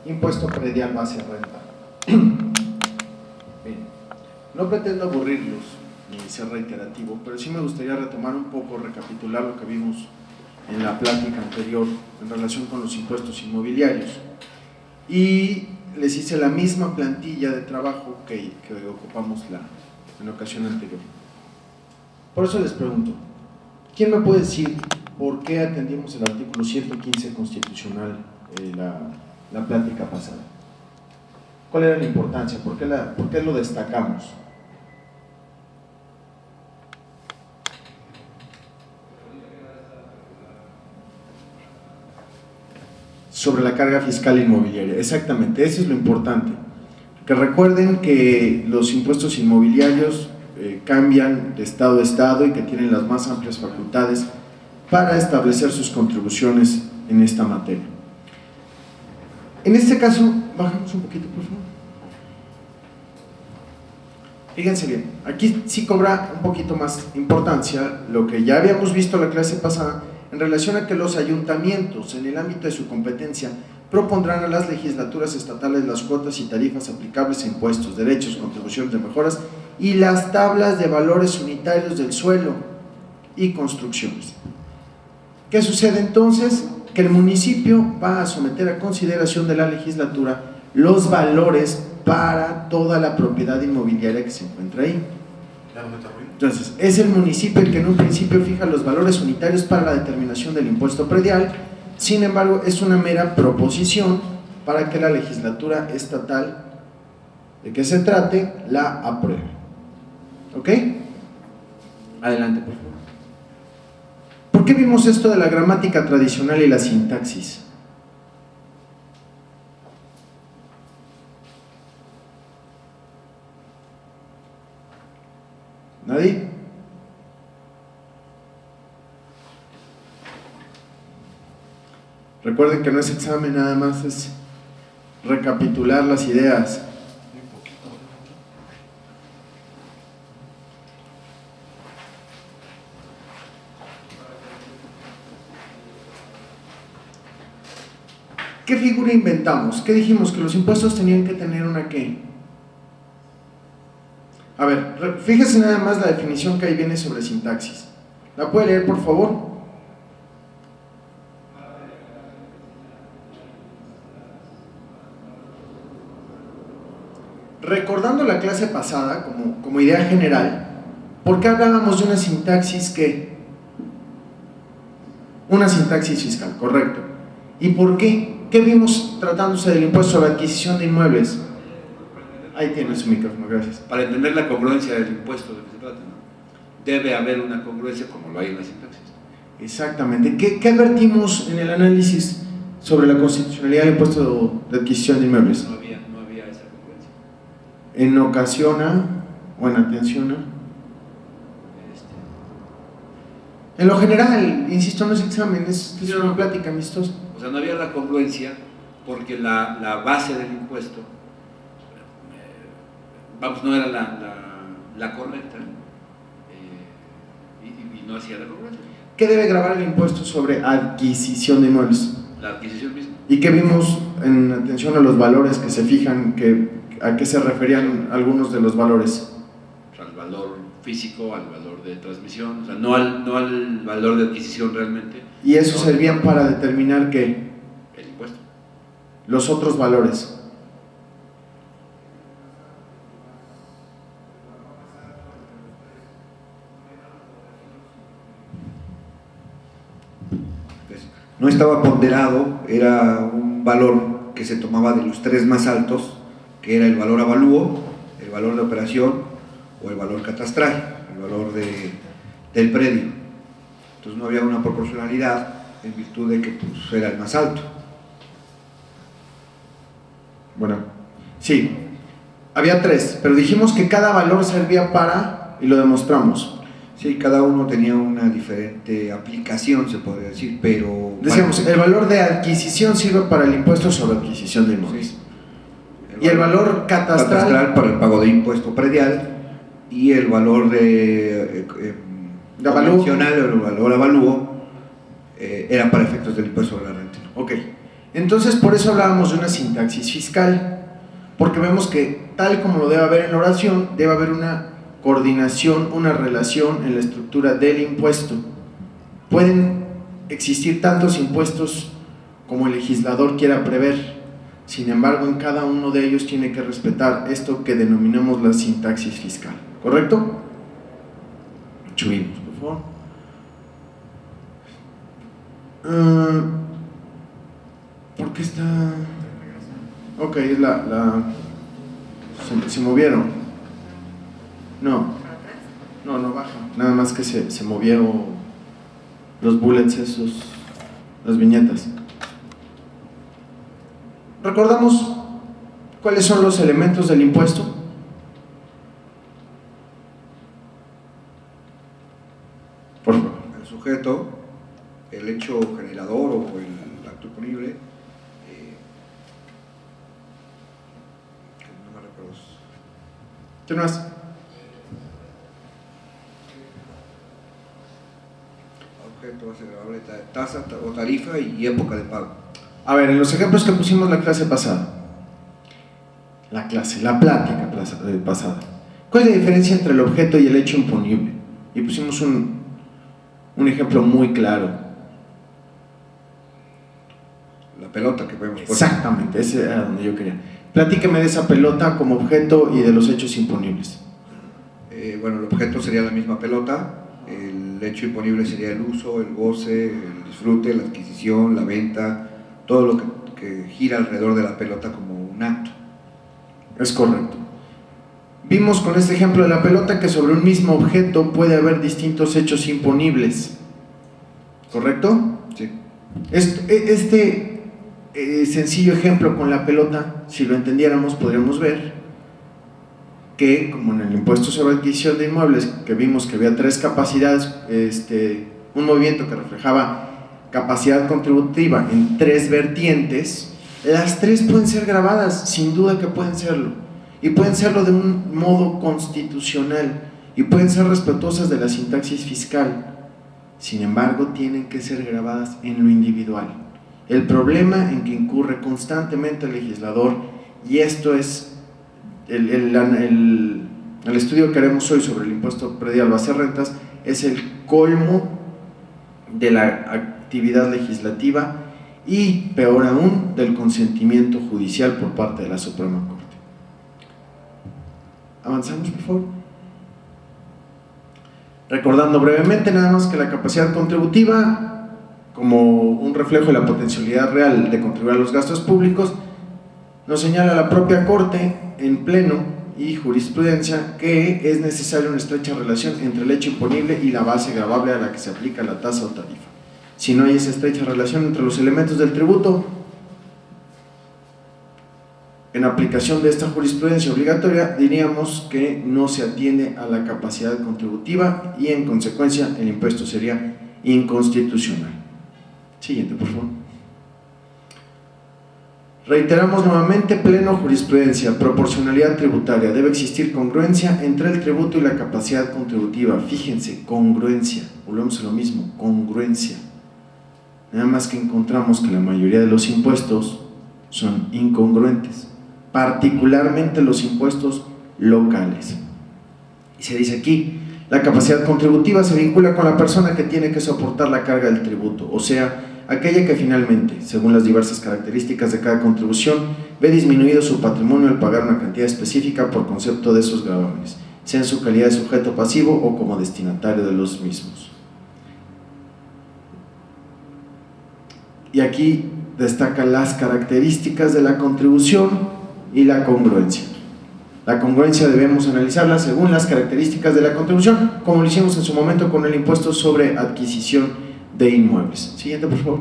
Impuesto predial base renta. Bien, no pretendo aburrirlos ni ser reiterativo, pero sí me gustaría retomar un poco, recapitular lo que vimos en la plática anterior en relación con los impuestos inmobiliarios. Y les hice la misma plantilla de trabajo que ocupamos en la ocasión anterior. Por eso les pregunto, ¿quién me puede decir por qué atendimos el artículo 115 constitucional la plática pasada? ¿Cuál era la importancia? ¿Por qué lo destacamos? Sobre la carga fiscal inmobiliaria, exactamente, eso es lo importante. Que recuerden que los impuestos inmobiliarios cambian de estado a estado y que tienen las más amplias facultades para establecer sus contribuciones en esta materia. En este caso, bajamos un poquito, por favor. Fíjense bien, aquí sí cobra un poquito más importancia lo que ya habíamos visto la clase pasada en relación a que los ayuntamientos, en el ámbito de su competencia, propondrán a las legislaturas estatales las cuotas y tarifas aplicables a impuestos, derechos, contribuciones de mejoras y las tablas de valores unitarios del suelo y construcciones. ¿Qué sucede entonces? Que el municipio va a someter a consideración de la legislatura los valores para toda la propiedad inmobiliaria que se encuentra ahí. Entonces, es el municipio el que en un principio fija los valores unitarios para la determinación del impuesto predial. Sin embargo, es una mera proposición para que la legislatura estatal de que se trate la apruebe. ¿Ok? Adelante, por favor. ¿Por qué vimos esto de la gramática tradicional y la sintaxis? ¿Nadie? Recuerden que no es examen, nada más es recapitular las ideas. ¿Qué figura inventamos? ¿Qué dijimos? Que los impuestos tenían que tener una ¿qué? A ver, fíjese nada más la definición que ahí viene sobre sintaxis. ¿La puede leer, por favor? Recordando la clase pasada, como idea general, ¿por qué hablábamos de una sintaxis qué? Una sintaxis fiscal, correcto. ¿Y por qué? ¿Qué vimos tratándose del impuesto sobre adquisición de inmuebles? Ahí tiene su micrófono, gracias. Para entender la congruencia del impuesto de que se trata, ¿no? Debe haber una congruencia como lo hay en la sintaxis. Exactamente. ¿Qué advertimos en el análisis sobre la constitucionalidad del impuesto de adquisición de inmuebles? No había esa congruencia. En ocasiona o en atención a. En lo general, insisto, no es examen, es una plática amistosa. O sea, no había la congruencia porque la base del impuesto, no era la correcta y no hacía la congruencia. ¿Qué debe grabar el impuesto sobre adquisición de inmuebles? La adquisición misma. ¿Y qué vimos en atención a los valores que se fijan, a qué se referían algunos de los valores? O sea, al valor físico, al valor de transmisión, o sea, no al valor de adquisición realmente. ¿Y eso servían para determinar qué? El impuesto. Los otros valores. No estaba ponderado, era un valor que se tomaba de los tres más altos, que era el valor avalúo, el valor de operación o el valor catastral, el valor del predio. Entonces no había una proporcionalidad en virtud de que pues, era el más alto. Bueno, sí, había tres, pero dijimos que cada valor servía para, y lo demostramos. Sí, cada uno tenía una diferente aplicación, se podría decir, pero... Decíamos, el valor de adquisición sirve para el impuesto sobre adquisición de inmuebles. Sí. Y el valor catastral para el pago de impuesto predial, y el valor de avalúo. convencional, el valor avalúo, era para efectos del impuesto sobre la renta. Ok, Entonces, por eso hablábamos de una sintaxis fiscal, porque vemos que, tal como lo debe haber en la oración, debe haber una coordinación, una relación en la estructura del impuesto. Pueden existir tantos impuestos como el legislador quiera prever, sin embargo, en cada uno de ellos tiene que respetar esto que denominamos la sintaxis fiscal, ¿correcto? Subimos, por favor. ¿Por qué está...? Ok, es se movieron. No, baja. Nada más que se movieron los bullets esos, las viñetas. ¿Recordamos cuáles son los elementos del impuesto? Por favor. El sujeto, el hecho generador o el acto punible, no me recuerdo. ¿Qué más? Objeto, base gravable, tasa o tarifa y época de pago. A ver, en los ejemplos que pusimos la clase pasada, la plática pasada, ¿cuál es la diferencia entre el objeto y el hecho imponible? Y pusimos un ejemplo muy claro. La pelota que vemos. Exactamente, ese era donde yo quería. Platíqueme de esa pelota como objeto y de los hechos imponibles. Bueno, el objeto sería la misma pelota, el hecho imponible sería el uso, el goce, el disfrute, la adquisición, la venta, todo lo que gira alrededor de la pelota como un acto. Es correcto. Vimos con este ejemplo de la pelota que sobre un mismo objeto puede haber distintos hechos imponibles, ¿correcto? Sí. Este sencillo ejemplo con la pelota, si lo entendiéramos, podríamos ver que, como en el impuesto sobre adquisición de inmuebles, que vimos que había tres capacidades, un movimiento que reflejaba capacidad contributiva en tres vertientes, las tres pueden ser grabadas, sin duda que pueden serlo, y pueden serlo de un modo constitucional, y pueden ser respetuosas de la sintaxis fiscal. Sin embargo, tienen que ser grabadas en lo individual. El problema en que incurre constantemente el legislador, y esto es el estudio que haremos hoy sobre el impuesto predial base de rentas, es el colmo de la actividad legislativa y, peor aún, del consentimiento judicial por parte de la Suprema Corte. Avanzamos, por favor. Recordando brevemente nada más que la capacidad contributiva, como un reflejo de la potencialidad real de contribuir a los gastos públicos, nos señala la propia Corte en pleno y jurisprudencia que es necesaria una estrecha relación entre el hecho imponible y la base gravable a la que se aplica la tasa o tarifa. Si no hay esa estrecha relación entre los elementos del tributo, en aplicación de esta jurisprudencia obligatoria, diríamos que no se atiende a la capacidad contributiva y, en consecuencia, el impuesto sería inconstitucional. Siguiente, por favor. Reiteramos nuevamente: pleno jurisprudencia, proporcionalidad tributaria, debe existir congruencia entre el tributo y la capacidad contributiva. Fíjense, congruencia, volvemos a lo mismo, congruencia. Nada más que encontramos que la mayoría de los impuestos son incongruentes, particularmente los impuestos locales. Y se dice aquí: la capacidad contributiva se vincula con la persona que tiene que soportar la carga del tributo, o sea, aquella que finalmente, según las diversas características de cada contribución, ve disminuido su patrimonio al pagar una cantidad específica por concepto de esos gravámenes, sea en su calidad de sujeto pasivo o como destinatario de los mismos. Y aquí destacan las características de la contribución y la congruencia. La congruencia debemos analizarla según las características de la contribución, como lo hicimos en su momento con el impuesto sobre adquisición de inmuebles. Siguiente, por favor.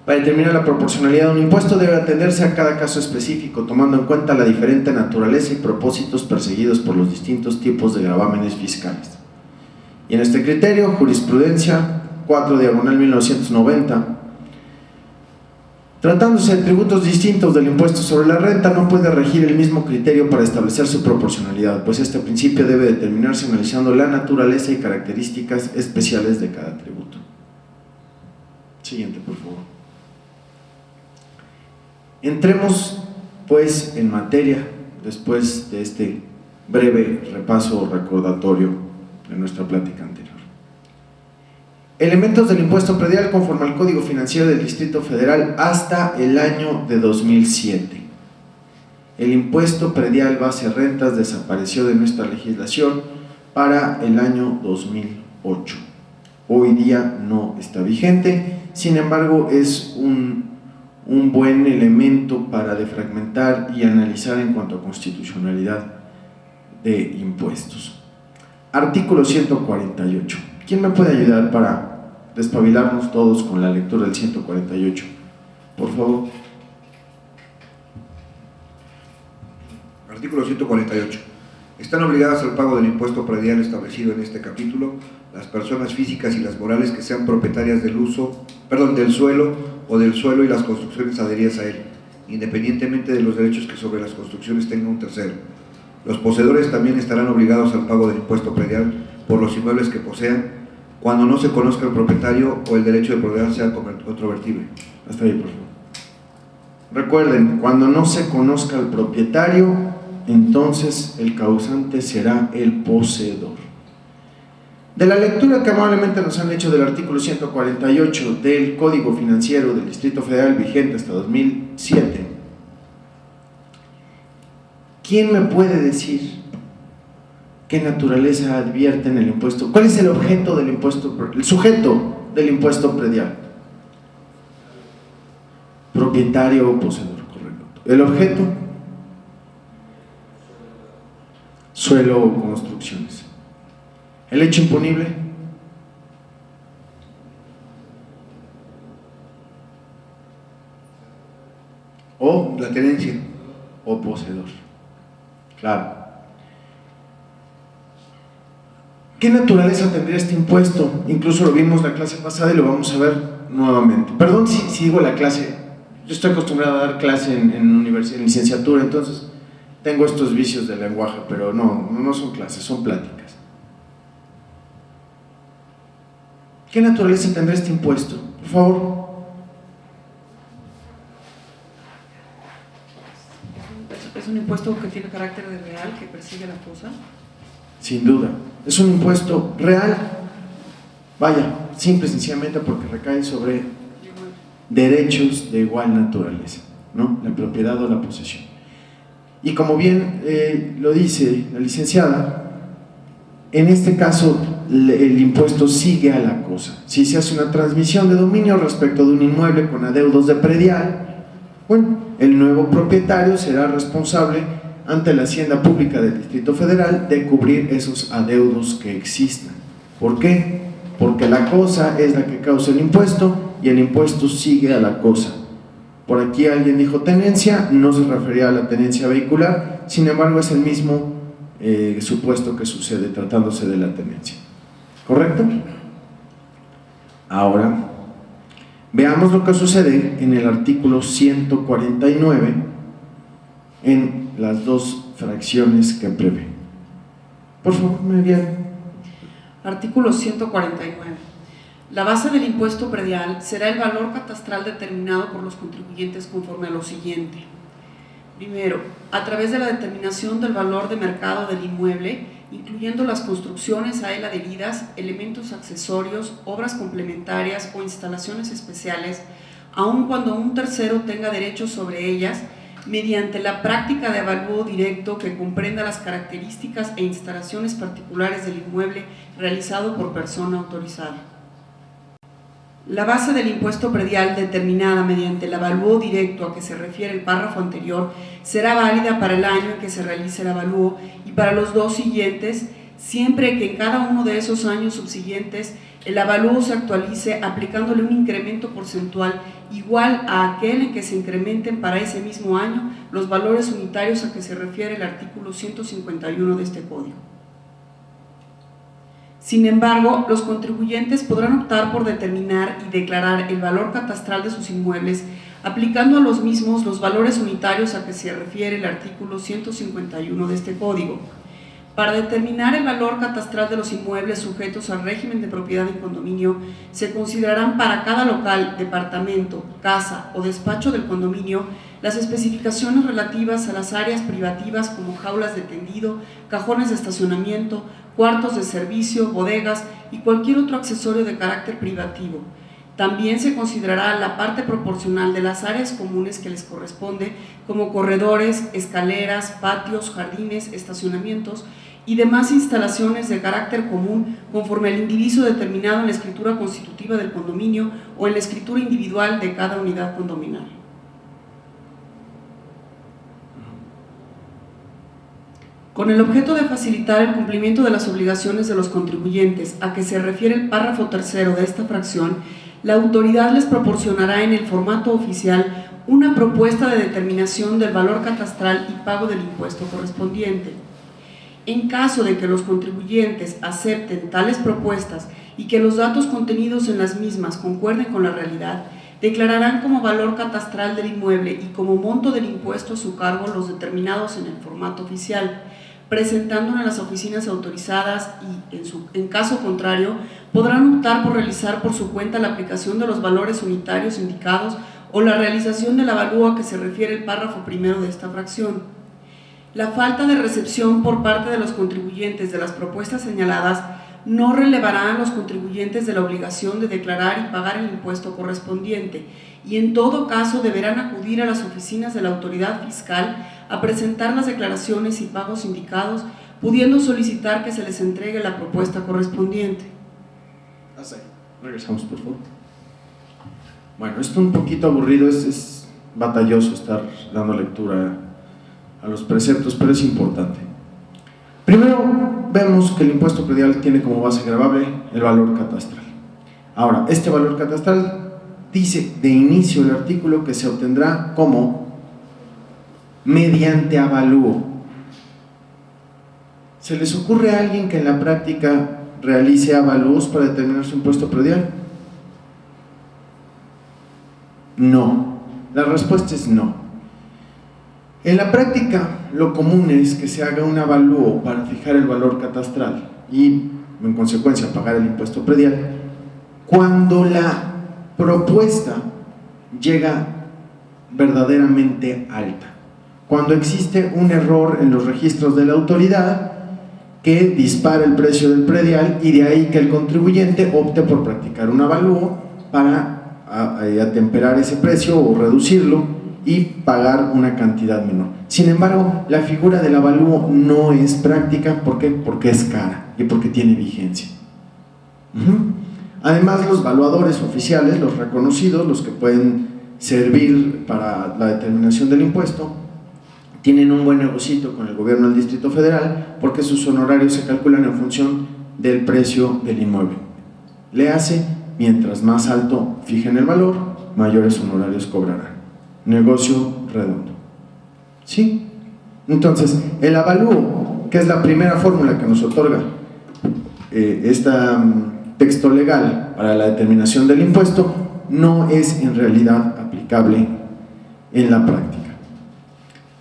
Para determinar la proporcionalidad de un impuesto debe atenderse a cada caso específico, tomando en cuenta la diferente naturaleza y propósitos perseguidos por los distintos tipos de gravámenes fiscales. Y en este criterio, jurisprudencia 4/1990, tratándose de tributos distintos del impuesto sobre la renta, no puede regir el mismo criterio para establecer su proporcionalidad, pues este principio debe determinarse analizando la naturaleza y características especiales de cada tributo. Siguiente, por favor. Entremos pues en materia después de este breve repaso recordatorio de nuestra plática anterior. Elementos del impuesto predial conforme al Código Financiero del Distrito Federal hasta el año de 2007. El impuesto predial base rentas desapareció de nuestra legislación para el año 2008. Hoy día no está vigente, sin embargo es un buen elemento para defragmentar y analizar en cuanto a constitucionalidad de impuestos. Artículo 148. ¿Quién me puede ayudar para despabilarnos todos con la lectura del 148? Por favor. Artículo 148. Están obligadas al pago del impuesto predial establecido en este capítulo las personas físicas y las morales que sean propietarias del suelo o del suelo y las construcciones adheridas a él, independientemente de los derechos que sobre las construcciones tenga un tercero. Los poseedores también estarán obligados al pago del impuesto predial por los inmuebles que posean, cuando no se conozca el propietario o el derecho de propiedad sea controvertible. Hasta ahí, por favor. Recuerden, cuando no se conozca el propietario, entonces el causante será el poseedor. De la lectura que amablemente nos han hecho del artículo 148 del Código Financiero del Distrito Federal vigente hasta 2007, ¿quién me puede decir qué naturaleza advierte en el impuesto? ¿Cuál es el objeto del impuesto, el sujeto del impuesto predial? Propietario o poseedor, correcto. El objeto, suelo o construcciones. El hecho imponible, o la tenencia o poseedor. Claro. ¿Qué naturaleza tendría este impuesto? Incluso lo vimos la clase pasada y lo vamos a ver nuevamente. Perdón si digo la clase, yo estoy acostumbrado a dar clase en universidad, en licenciatura, entonces tengo estos vicios del lenguaje, pero no son clases, son pláticas. ¿Qué naturaleza tendrá este impuesto? Por favor. ¿Es un impuesto que tiene carácter de real, que persigue la cosa? Sin duda. Es un impuesto real. Vaya, simple y sencillamente porque recae sobre derechos de igual naturaleza, ¿no? La propiedad o la posesión. Y como bien lo dice la licenciada, en este caso el impuesto sigue a la cosa. Si se hace una transmisión de dominio respecto de un inmueble con adeudos de predial, bueno, el nuevo propietario será responsable ante la Hacienda Pública del Distrito Federal de cubrir esos adeudos que existan. ¿Por qué? Porque la cosa es la que causa el impuesto y el impuesto sigue a la cosa. Por aquí alguien dijo tenencia, no se refería a la tenencia vehicular, sin embargo es el mismo supuesto que sucede tratándose de la tenencia. ¿Correcto? Ahora, veamos lo que sucede en el artículo 149 en las dos fracciones que prevé. Por favor, Merian. Artículo 149. La base del impuesto predial será el valor catastral determinado por los contribuyentes conforme a lo siguiente. Primero, a través de la determinación del valor de mercado del inmueble, incluyendo las construcciones a él adheridas, elementos accesorios, obras complementarias o instalaciones especiales, aun cuando un tercero tenga derechos sobre ellas, mediante la práctica de avalúo directo que comprenda las características e instalaciones particulares del inmueble realizado por persona autorizada. La base del impuesto predial determinada mediante el avalúo directo a que se refiere el párrafo anterior será válida para el año en que se realice el avalúo y para los dos siguientes, siempre que en cada uno de esos años subsiguientes el avalúo se actualice aplicándole un incremento porcentual igual a aquel en que se incrementen para ese mismo año los valores unitarios a que se refiere el artículo 151 de este código. Sin embargo, los contribuyentes podrán optar por determinar y declarar el valor catastral de sus inmuebles aplicando a los mismos los valores unitarios a que se refiere el artículo 151 de este código. Para determinar el valor catastral de los inmuebles sujetos al régimen de propiedad en condominio, se considerarán para cada local, departamento, casa o despacho del condominio las especificaciones relativas a las áreas privativas como jaulas de tendido, cajones de estacionamiento, cuartos de servicio, bodegas y cualquier otro accesorio de carácter privativo. También se considerará la parte proporcional de las áreas comunes que les corresponde, como corredores, escaleras, patios, jardines, estacionamientos y demás instalaciones de carácter común conforme al indiviso determinado en la escritura constitutiva del condominio o en la escritura individual de cada unidad condominal. Con el objeto de facilitar el cumplimiento de las obligaciones de los contribuyentes a que se refiere el párrafo tercero de esta fracción, la autoridad les proporcionará en el formato oficial una propuesta de determinación del valor catastral y pago del impuesto correspondiente. En caso de que los contribuyentes acepten tales propuestas y que los datos contenidos en las mismas concuerden con la realidad, declararán como valor catastral del inmueble y como monto del impuesto a su cargo los determinados en el formato oficial, presentándolo en las oficinas autorizadas y, en caso contrario, podrán optar por realizar por su cuenta la aplicación de los valores unitarios indicados o la realización del avalúo a que se refiere el párrafo primero de esta fracción. La falta de recepción por parte de los contribuyentes de las propuestas señaladas no relevará a los contribuyentes de la obligación de declarar y pagar el impuesto correspondiente y en todo caso deberán acudir a las oficinas de la autoridad fiscal a presentar las declaraciones y pagos indicados, pudiendo solicitar que se les entregue la propuesta correspondiente. Hasta ahí. Regresamos, por favor. Bueno, esto es un poquito aburrido, es batalloso estar dando lectura a los preceptos, pero es importante. Primero, vemos que el impuesto predial tiene como base gravable el valor catastral. Ahora, este valor catastral dice de inicio el artículo que se obtendrá como mediante avalúo. ¿Se les ocurre a alguien que en la práctica realice avalúos para determinar su impuesto predial? No. La respuesta es no. En la práctica, lo común es que se haga un avalúo para fijar el valor catastral y, en consecuencia, pagar el impuesto predial cuando la propuesta llega verdaderamente alta, cuando existe un error en los registros de la autoridad que dispara el precio del predial y de ahí que el contribuyente opte por practicar un avalúo para atemperar ese precio o reducirlo y pagar una cantidad menor. Sin embargo, la figura del avalúo no es práctica. ¿Por qué? Porque es cara y porque tiene vigencia. Además, los valuadores oficiales, los reconocidos, los que pueden servir para la determinación del impuesto, tienen un buen negocito con el gobierno del Distrito Federal porque sus honorarios se calculan en función del precio del inmueble. Le hace, mientras más alto fijen el valor, mayores honorarios cobrarán. Negocio redondo. ¿Sí? Entonces, el avalúo, que es la primera fórmula que nos otorga este texto legal para la determinación del impuesto, no es en realidad aplicable en la práctica.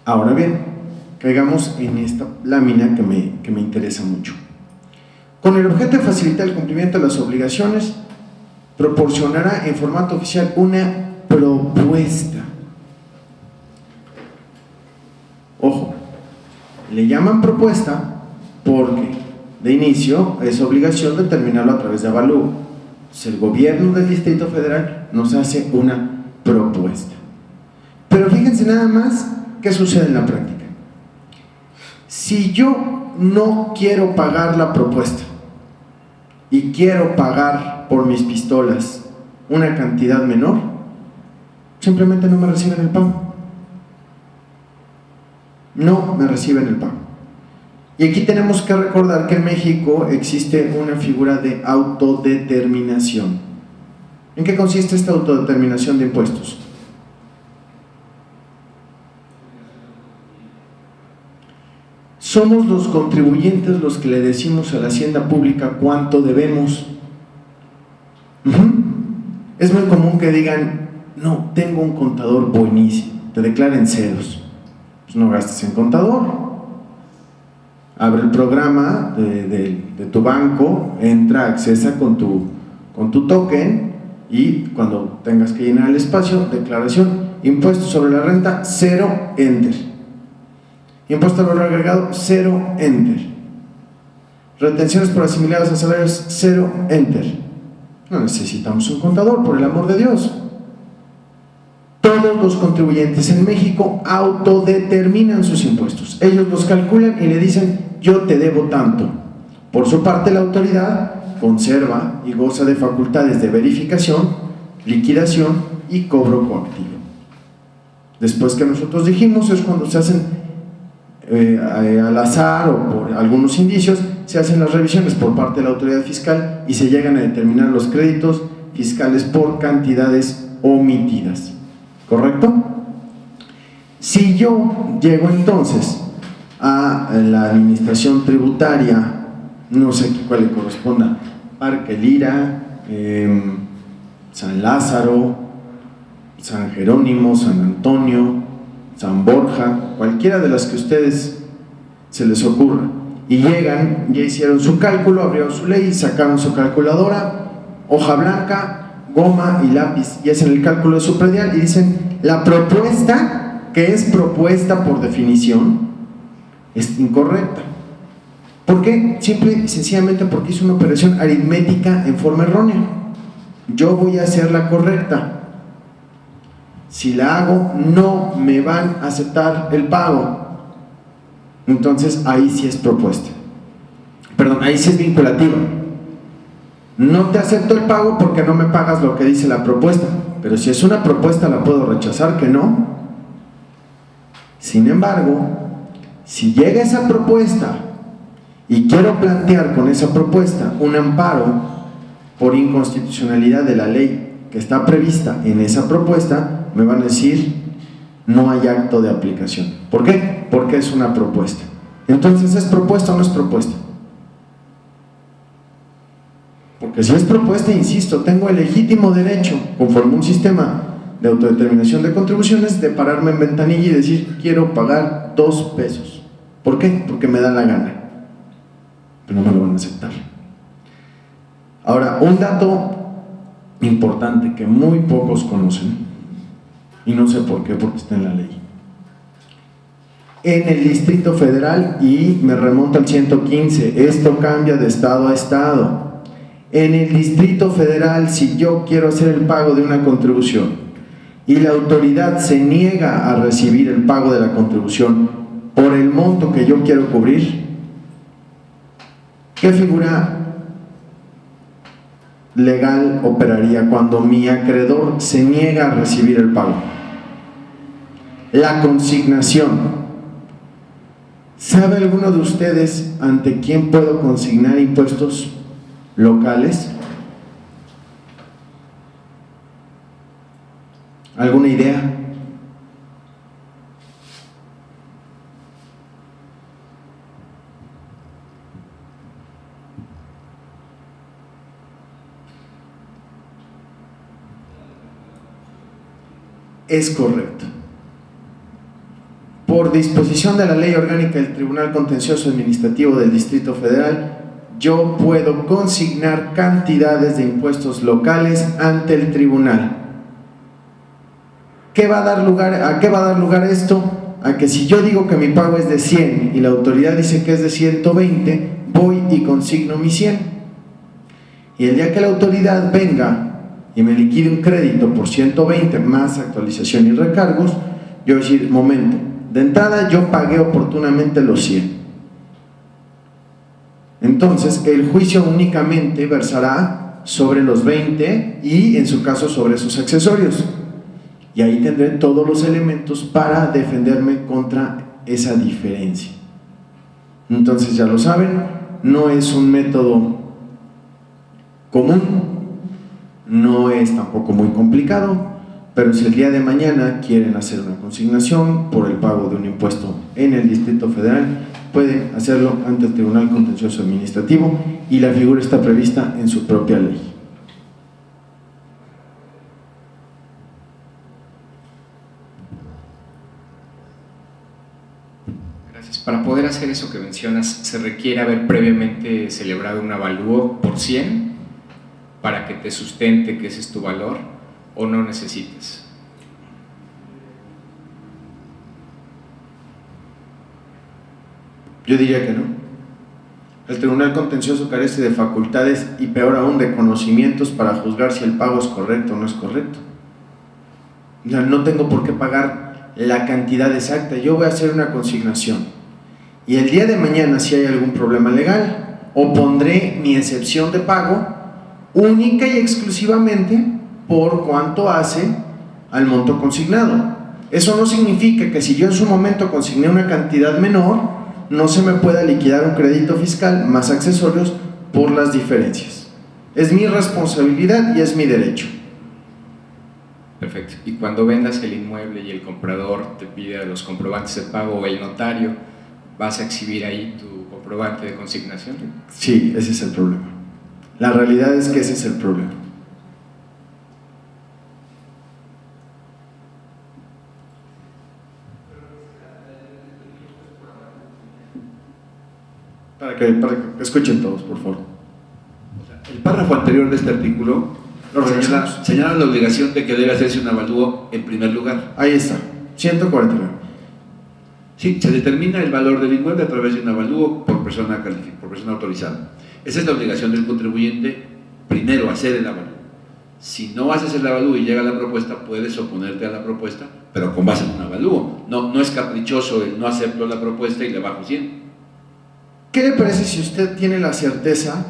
Ahora bien, caigamos en esta lámina que me interesa mucho. Con el objeto de facilitar el cumplimiento de las obligaciones, proporcionará en formato oficial una propuesta. Ojo, le llaman propuesta porque de inicio es obligación determinarlo a través de avalúo. Entonces, el gobierno del Distrito Federal nos hace una propuesta. Pero fíjense nada más qué sucede en la práctica. Si yo no quiero pagar la propuesta y quiero pagar por mis pistolas una cantidad menor, simplemente no me reciben el pago. No me reciben el pago. Y aquí tenemos que recordar que en México existe una figura de autodeterminación. ¿En qué consiste esta autodeterminación de impuestos? Somos los contribuyentes los que le decimos a la hacienda pública cuánto debemos. Es muy común que digan, no, tengo un contador buenísimo, te declaren ceros. Pues no gastes en contador. abre el programa de tu banco, entra, accesa con tu token y cuando tengas que llenar el espacio, declaración, impuesto sobre la renta, 0, enter. Impuesto al valor agregado, 0, enter. Retenciones por asimilados a salarios, 0, enter. No necesitamos un contador, por el amor de Dios. Todos los contribuyentes en México autodeterminan sus impuestos. Ellos los calculan y le dicen, yo te debo tanto. Por su parte, la autoridad conserva y goza de facultades de verificación, liquidación y cobro coactivo. Después que nosotros dijimos, es cuando se hacen al azar o por algunos indicios, se hacen las revisiones por parte de la autoridad fiscal y se llegan a determinar los créditos fiscales por cantidades omitidas. ¿Correcto? Si yo llego entonces a la administración tributaria, no sé cuál le corresponda, Parque Lira, San Lázaro, San Jerónimo, San Antonio, San Borja, cualquiera de las que a ustedes se les ocurra, y llegan, ya hicieron su cálculo, abrieron su ley, sacaron su calculadora, hoja blanca, goma y lápiz, y hacen el cálculo de su predial y dicen, la propuesta, que es propuesta por definición, es incorrecta. ¿Por qué? Simple y sencillamente porque hizo una operación aritmética en forma errónea. Yo voy a hacer la correcta. Si la hago, no me van a aceptar el pago. Entonces ahí sí es propuesta. Perdón, ahí sí es vinculativa. No te acepto el pago porque no me pagas lo que dice la propuesta. Pero si es una propuesta, la puedo rechazar, que no. Sin embargo, si llega esa propuesta y quiero plantear con esa propuesta un amparo por inconstitucionalidad de la ley que está prevista en esa propuesta, me van a decir, no hay acto de aplicación. ¿Por qué? Porque es una propuesta. Entonces, ¿es propuesta o no es propuesta? Porque si es propuesta, insisto, tengo el legítimo derecho, conforme a un sistema de autodeterminación de contribuciones, de pararme en ventanilla y decir, quiero pagar 2 pesos. ¿Por qué? Porque me da la gana. Pero no me lo van a aceptar. Ahora, un dato importante que muy pocos conocen, y no sé por qué, porque está en la ley. En el Distrito Federal, y me remonto al 115, esto cambia de estado a estado. En el Distrito Federal, si yo quiero hacer el pago de una contribución y la autoridad se niega a recibir el pago de la contribución por el monto que yo quiero cubrir, ¿qué figura legal operaría cuando mi acreedor se niega a recibir el pago? La consignación. ¿Sabe alguno de ustedes ante quién puedo consignar impuestos locales? ¿Alguna idea? Es correcto. Por disposición de la Ley Orgánica del Tribunal Contencioso Administrativo del Distrito Federal, yo puedo consignar cantidades de impuestos locales ante el tribunal. ¿A qué va a dar lugar esto? A que si yo digo que mi pago es de 100 y la autoridad dice que es de 120, voy y consigno mi 100. Y el día que la autoridad venga y me liquide un crédito por 120 más actualización y recargos, yo voy a decir, momento, de entrada yo pagué oportunamente los 100. Entonces el juicio únicamente versará sobre los 20 y en su caso sobre sus accesorios. Y ahí tendré todos los elementos para defenderme contra esa diferencia. Entonces ya lo saben, no es un método común, no es tampoco muy complicado, pero si el día de mañana quieren hacer una consignación por el pago de un impuesto en el Distrito Federal, pueden hacerlo ante el Tribunal Contencioso Administrativo y la figura está prevista en su propia ley. Gracias. Para poder hacer eso que mencionas, ¿se requiere haber previamente celebrado un avalúo por 100 para que te sustente que ese es tu valor, o no necesitas? Yo diría que no. El Tribunal Contencioso carece de facultades y peor aún de conocimientos para juzgar si el pago es correcto o no es correcto. O sea, no tengo por qué pagar la cantidad exacta. Yo voy a hacer una consignación y el día de mañana, si hay algún problema legal, opondré mi excepción de pago única y exclusivamente por cuánto hace al monto consignado. Eso no significa que si yo en su momento consigné una cantidad menor, no se me pueda liquidar un crédito fiscal más accesorios por las diferencias. Es mi responsabilidad y es mi derecho. Perfecto. Y cuando vendas el inmueble y el comprador te pide los comprobantes de pago o el notario, ¿vas a exhibir ahí tu comprobante de consignación? Sí, ese es el problema. La realidad es que ese es el problema. Para que escuchen todos, por favor. El párrafo anterior de este artículo señala la obligación de que debe hacerse un avalúo en primer lugar. Ahí está, 149. Sí, se determina el valor del inmueble a través de un avalúo por persona autorizada. Esa es la obligación del contribuyente, primero hacer el avalúo. Si no haces el avalúo y llega la propuesta, puedes oponerte a la propuesta, pero con base en un avalúo. No es caprichoso el no acepto la propuesta y le bajo 100. ¿Qué le parece si usted tiene la certeza,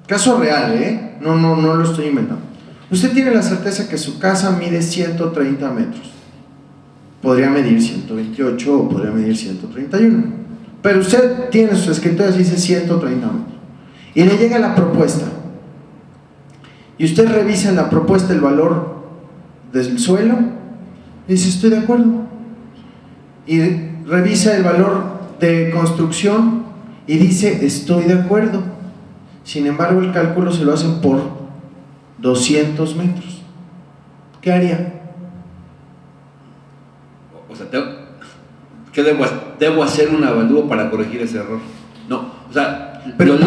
caso real, no lo estoy inventando, usted tiene la certeza que su casa mide 130 metros, podría medir 128 o podría medir 131, pero usted tiene sus escrituras y dice 130 metros, y le llega la propuesta, y usted revisa en la propuesta el valor del suelo, y dice estoy de acuerdo, y revisa el valor de construcción, y dice estoy de acuerdo. Sin embargo, el cálculo se lo hacen por 200 metros. ¿Qué haría? O sea, ¿qué debo hacer un avalúo para corregir ese error? No, o sea, pero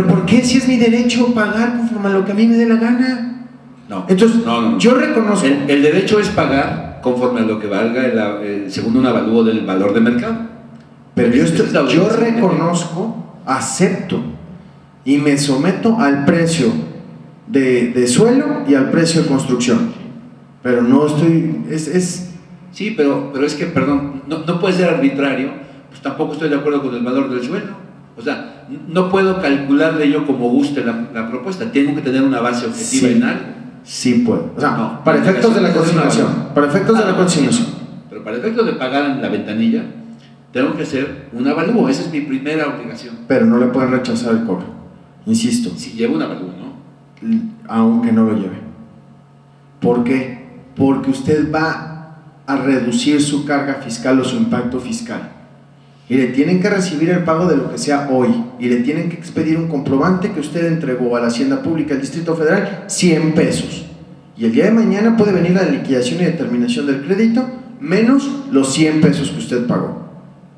¿por qué si es mi derecho pagar conforme a lo que a mí me dé la gana? No. Entonces, no. Yo reconozco. El derecho es pagar conforme a lo que valga según un avalúo del valor de mercado. Pero yo reconozco, acepto y me someto al precio de suelo y al precio de construcción. Pero no estoy... Sí, pero es que, perdón, no puede ser arbitrario, pues tampoco estoy de acuerdo con el valor del suelo. O sea, no puedo calcularle yo como guste la propuesta, tengo que tener una base objetiva sí, en algo. Sí puedo. O sea, no, para efectos de la consignación. Para efectos de la consignación. Pero para efectos de pagar en la ventanilla, tengo que hacer un avalúo, esa es mi primera obligación. Pero no le pueden rechazar el cobro, insisto. Si llevo un avalúo, ¿no? Aunque no lo lleve. ¿Por qué? Porque usted va a reducir su carga fiscal o su impacto fiscal. Y le tienen que recibir el pago de lo que sea hoy. Y le tienen que expedir un comprobante que usted entregó a la Hacienda Pública del Distrito Federal, 100 pesos. Y el día de mañana puede venir la liquidación y determinación del crédito, menos los 100 pesos que usted pagó.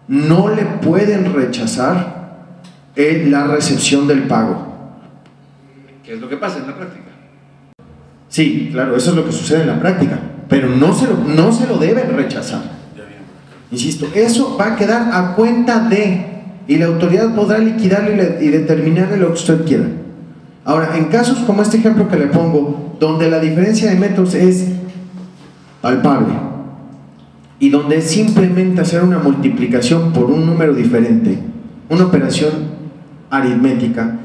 No le pueden rechazar la recepción del pago. ¿Qué es lo que pasa en la práctica? Sí, claro, eso es lo que sucede en la práctica, pero no se lo deben rechazar. Insisto, eso va a quedar a cuenta de, y la autoridad podrá liquidarlo y determinarle lo que usted quiera. Ahora, en casos como este ejemplo que le pongo, donde la diferencia de metros es palpable, y donde es simplemente hacer una multiplicación por un número diferente, una operación aritmética,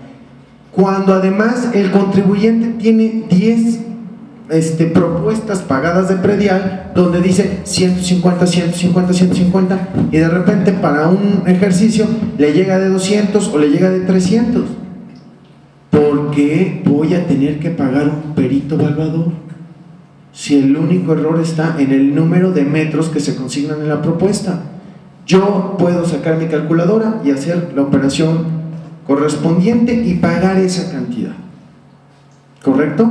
cuando además el contribuyente tiene 10 propuestas pagadas de predial, donde dice 150, 150, 150, y de repente para un ejercicio le llega de 200 o le llega de 300. ¿Por qué voy a tener que pagar un perito evaluador? Si el único error está en el número de metros que se consignan en la propuesta. Yo puedo sacar mi calculadora y hacer la operación correspondiente y pagar esa cantidad. ¿Correcto?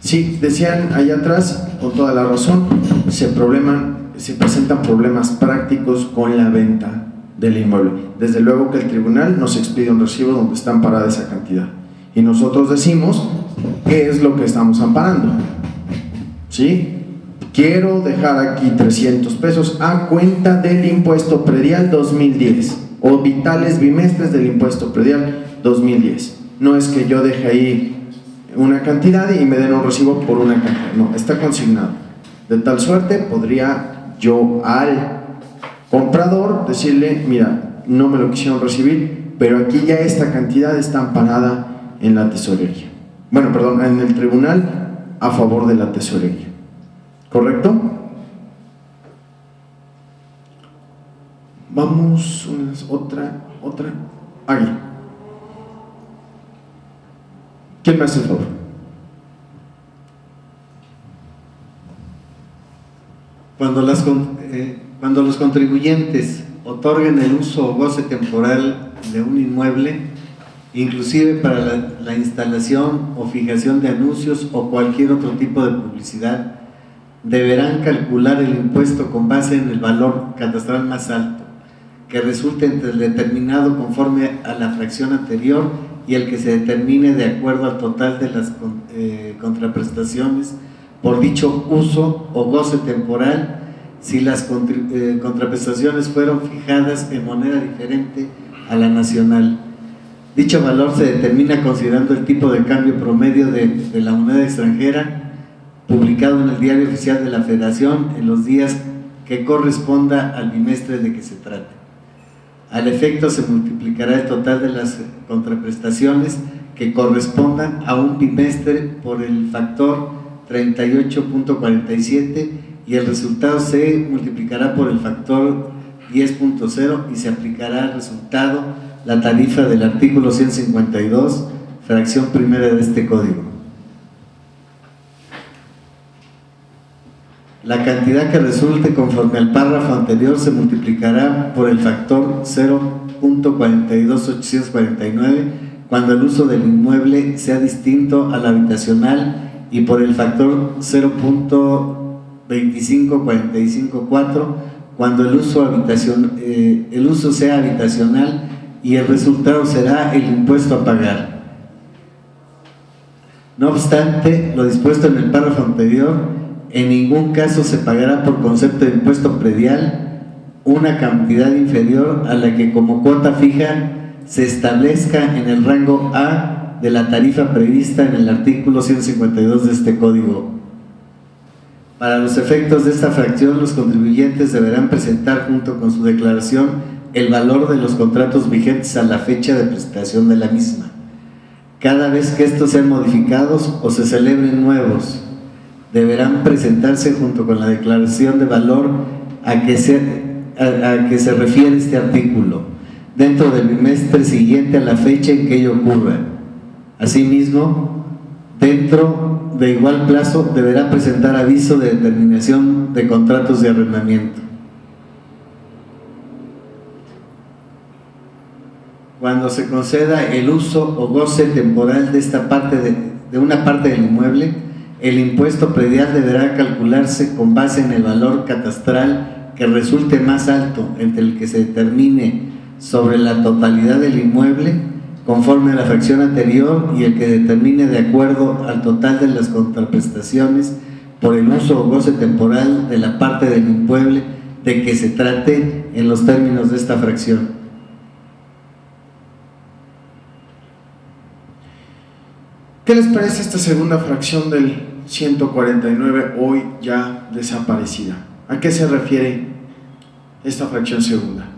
Sí, decían allá atrás, con toda la razón, se probleman se presentan problemas prácticos con la venta del inmueble. Desde luego que el tribunal nos expide un recibo donde está amparada esa cantidad y nosotros decimos qué es lo que estamos amparando, ¿sí? Quiero dejar aquí 300 pesos a cuenta del impuesto predial 2010 o vitales bimestres del impuesto predial 2010. No es que yo deje ahí una cantidad y me den un recibo por una cantidad, no, está consignado. De tal suerte podría yo al comprador decirle, mira, no me lo quisieron recibir, pero aquí ya esta cantidad está amparada en la tesorería. Bueno, perdón, en el tribunal a favor de la tesorería. ¿Correcto? Vamos, otra. Aquí. ¿Quién me hace el favor? Cuando los contribuyentes otorguen el uso o goce temporal de un inmueble, inclusive para la instalación o fijación de anuncios o cualquier otro tipo de publicidad, deberán calcular el impuesto con base en el valor catastral más alto, que resulte entre el determinado conforme a la fracción anterior y el que se determine de acuerdo al total de las contraprestaciones por dicho uso o goce temporal, si las contraprestaciones fueron fijadas en moneda diferente a la nacional. Dicho valor se determina considerando el tipo de cambio promedio de la moneda extranjera publicado en el Diario Oficial de la Federación en los días que corresponda al bimestre de que se trate. Al efecto se multiplicará el total de las contraprestaciones que correspondan a un bimestre por el factor 38.47 y el resultado se multiplicará por el factor 10.0 y se aplicará al resultado la tarifa del artículo 152, fracción primera de este código. La cantidad que resulte conforme al párrafo anterior se multiplicará por el factor 0.42849 cuando el uso del inmueble sea distinto al habitacional y por el factor 0.25454 cuando el uso sea habitacional y el resultado será el impuesto a pagar. No obstante, lo dispuesto en el párrafo anterior, en ningún caso se pagará por concepto de impuesto predial una cantidad inferior a la que como cuota fija se establezca en el rango A de la tarifa prevista en el artículo 152 de este código. Para los efectos de esta fracción, los contribuyentes deberán presentar junto con su declaración el valor de los contratos vigentes a la fecha de presentación de la misma. Cada vez que estos sean modificados o se celebren nuevos, deberán presentarse junto con la declaración de valor a que se refiere este artículo, dentro del bimestre siguiente a la fecha en que ello ocurra. Asimismo, dentro de igual plazo, deberá presentar aviso de determinación de contratos de arrendamiento. Cuando se conceda el uso o goce temporal de esta parte de una parte del inmueble, el impuesto predial deberá calcularse con base en el valor catastral que resulte más alto entre el que se determine sobre la totalidad del inmueble conforme a la fracción anterior y el que determine de acuerdo al total de las contraprestaciones por el uso o goce temporal de la parte del inmueble de que se trate en los términos de esta fracción. ¿Qué les parece esta segunda fracción del 149, hoy ya desaparecida? ¿A qué se refiere esta fracción segunda?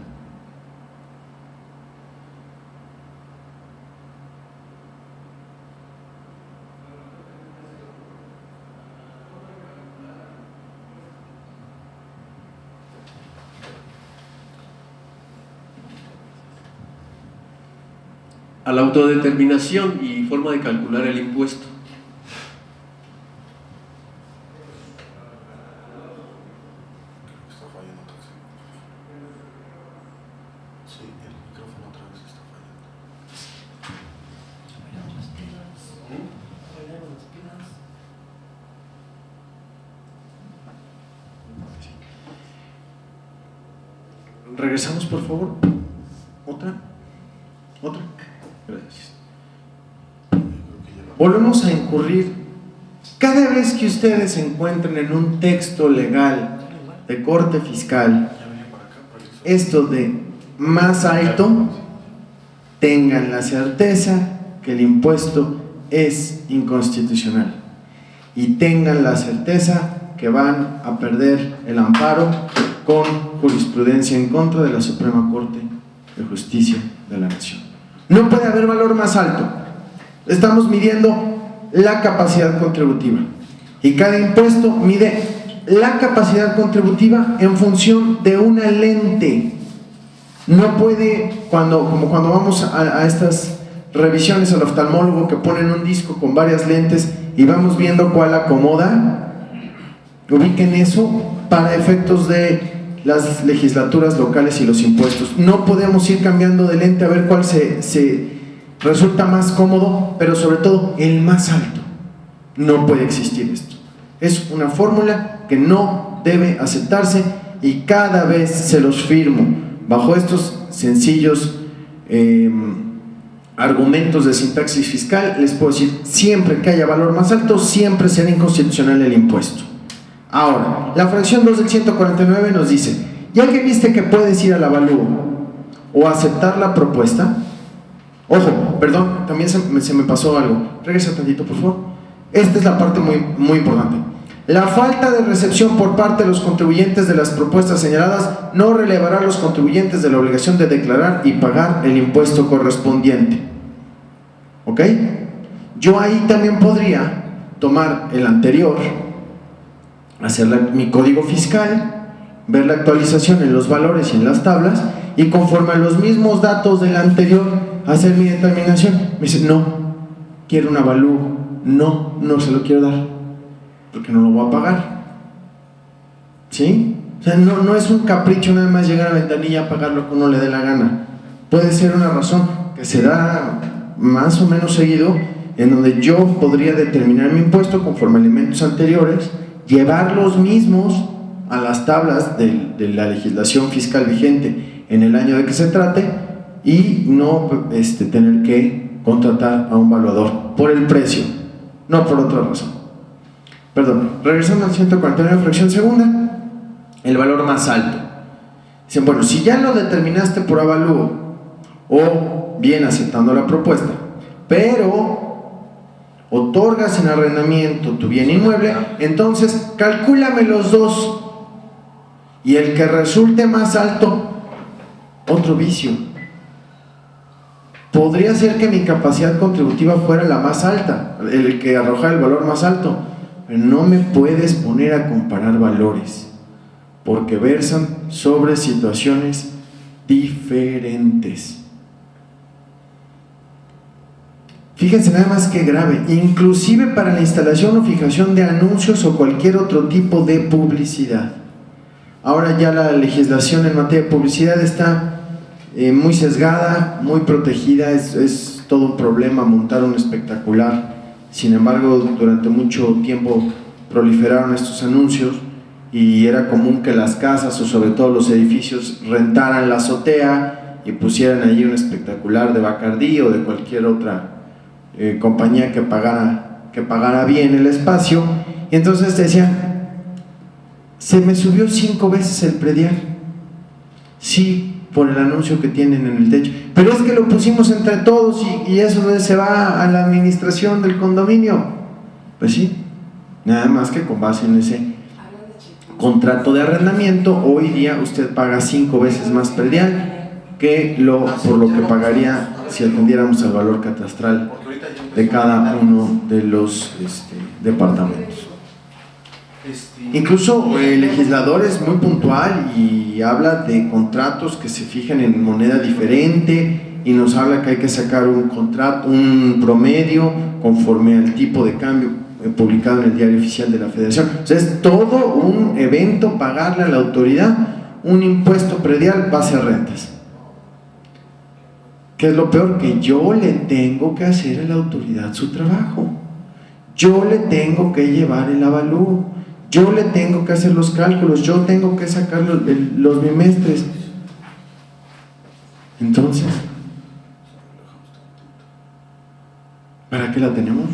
A la autodeterminación y forma de calcular el impuesto. Regresamos, por favor. Otra. Gracias. Volvemos a incurrir. Cada vez que ustedes se encuentren en un texto legal de corte fiscal, esto de más alto, tengan la certeza que el impuesto es inconstitucional y tengan la certeza que van a perder el amparo con jurisprudencia en contra de la Suprema Corte de Justicia de la Nación. No puede haber valor más alto. Estamos midiendo la capacidad contributiva y cada impuesto mide la capacidad contributiva en función de una lente. No puede, como cuando vamos a estas revisiones al oftalmólogo que ponen un disco con varias lentes y vamos viendo cuál acomoda, ubiquen eso para efectos de las legislaturas locales y los impuestos. No podemos ir cambiando de lente a ver cuál se resulta más cómodo, pero sobre todo el más alto. No puede existir esto. Es una fórmula que no debe aceptarse y cada vez se los firmo bajo estos sencillos argumentos de sintaxis fiscal. Les puedo decir, siempre que haya valor más alto, siempre será inconstitucional el impuesto. Ahora, la fracción 2 del 149 nos dice, ya que viste que puedes ir al avalúo o aceptar la propuesta, ojo, perdón, también se me pasó algo, regresa tantito por favor, esta es la parte muy importante. La falta de recepción por parte de los contribuyentes de las propuestas señaladas no relevará a los contribuyentes de la obligación de declarar y pagar el impuesto correspondiente. ¿Ok? Yo ahí también podría tomar el anterior, hacer mi código fiscal, ver la actualización en los valores y en las tablas y conforme a los mismos datos del anterior hacer mi determinación. Me dice, no, quiero un avalúo, no se lo quiero dar porque no lo voy a pagar. ¿Sí? O sea, no es un capricho nada más llegar a la ventanilla a pagar lo que uno le dé la gana. Puede ser una razón que se da más o menos seguido, en donde yo podría determinar mi impuesto conforme a elementos anteriores, llevar los mismos a las tablas de la legislación fiscal vigente en el año de que se trate y no tener que contratar a un valuador por el precio, no por otra razón. Perdón, regresando al 149, fracción segunda, el valor más alto. Dicen, bueno, si ya lo determinaste por avalúo o bien aceptando la propuesta, pero otorgas en arrendamiento tu bien inmueble, entonces calcúlame los dos y el que resulte más alto, otro vicio. Podría ser que mi capacidad contributiva fuera la más alta, el que arroja el valor más alto, pero no me puedes poner a comparar valores porque versan sobre situaciones diferentes. Fíjense nada más que grave, inclusive para la instalación o fijación de anuncios o cualquier otro tipo de publicidad. Ahora ya la legislación en materia de publicidad está muy sesgada, muy protegida, es todo un problema montar un espectacular. Sin embargo, durante mucho tiempo proliferaron estos anuncios y era común que las casas o sobre todo los edificios rentaran la azotea y pusieran allí un espectacular de Bacardí o de cualquier otra compañía que pagara bien el espacio, y entonces decían, se me subió 5 veces el predial. Sí, por el anuncio que tienen en el techo, pero es que lo pusimos entre todos y eso se va a la administración del condominio. Pues sí, nada más que con base en ese contrato de arrendamiento, hoy día usted paga 5 veces más predial que por lo que pagaría si atendiéramos al valor catastral de cada uno de los departamentos. Incluso el legislador es muy puntual y habla de contratos que se fijan en moneda diferente y nos habla que hay que sacar un promedio conforme al tipo de cambio publicado en el Diario Oficial de la Federación. O sea, es todo un evento pagarle a la autoridad un impuesto predial base a rentas. ¿Qué es lo peor? Que yo le tengo que hacer a la autoridad su trabajo. Yo le tengo que llevar el avalúo. Yo le tengo que hacer los cálculos, yo tengo que sacar los bimestres. Entonces, ¿para qué la tenemos?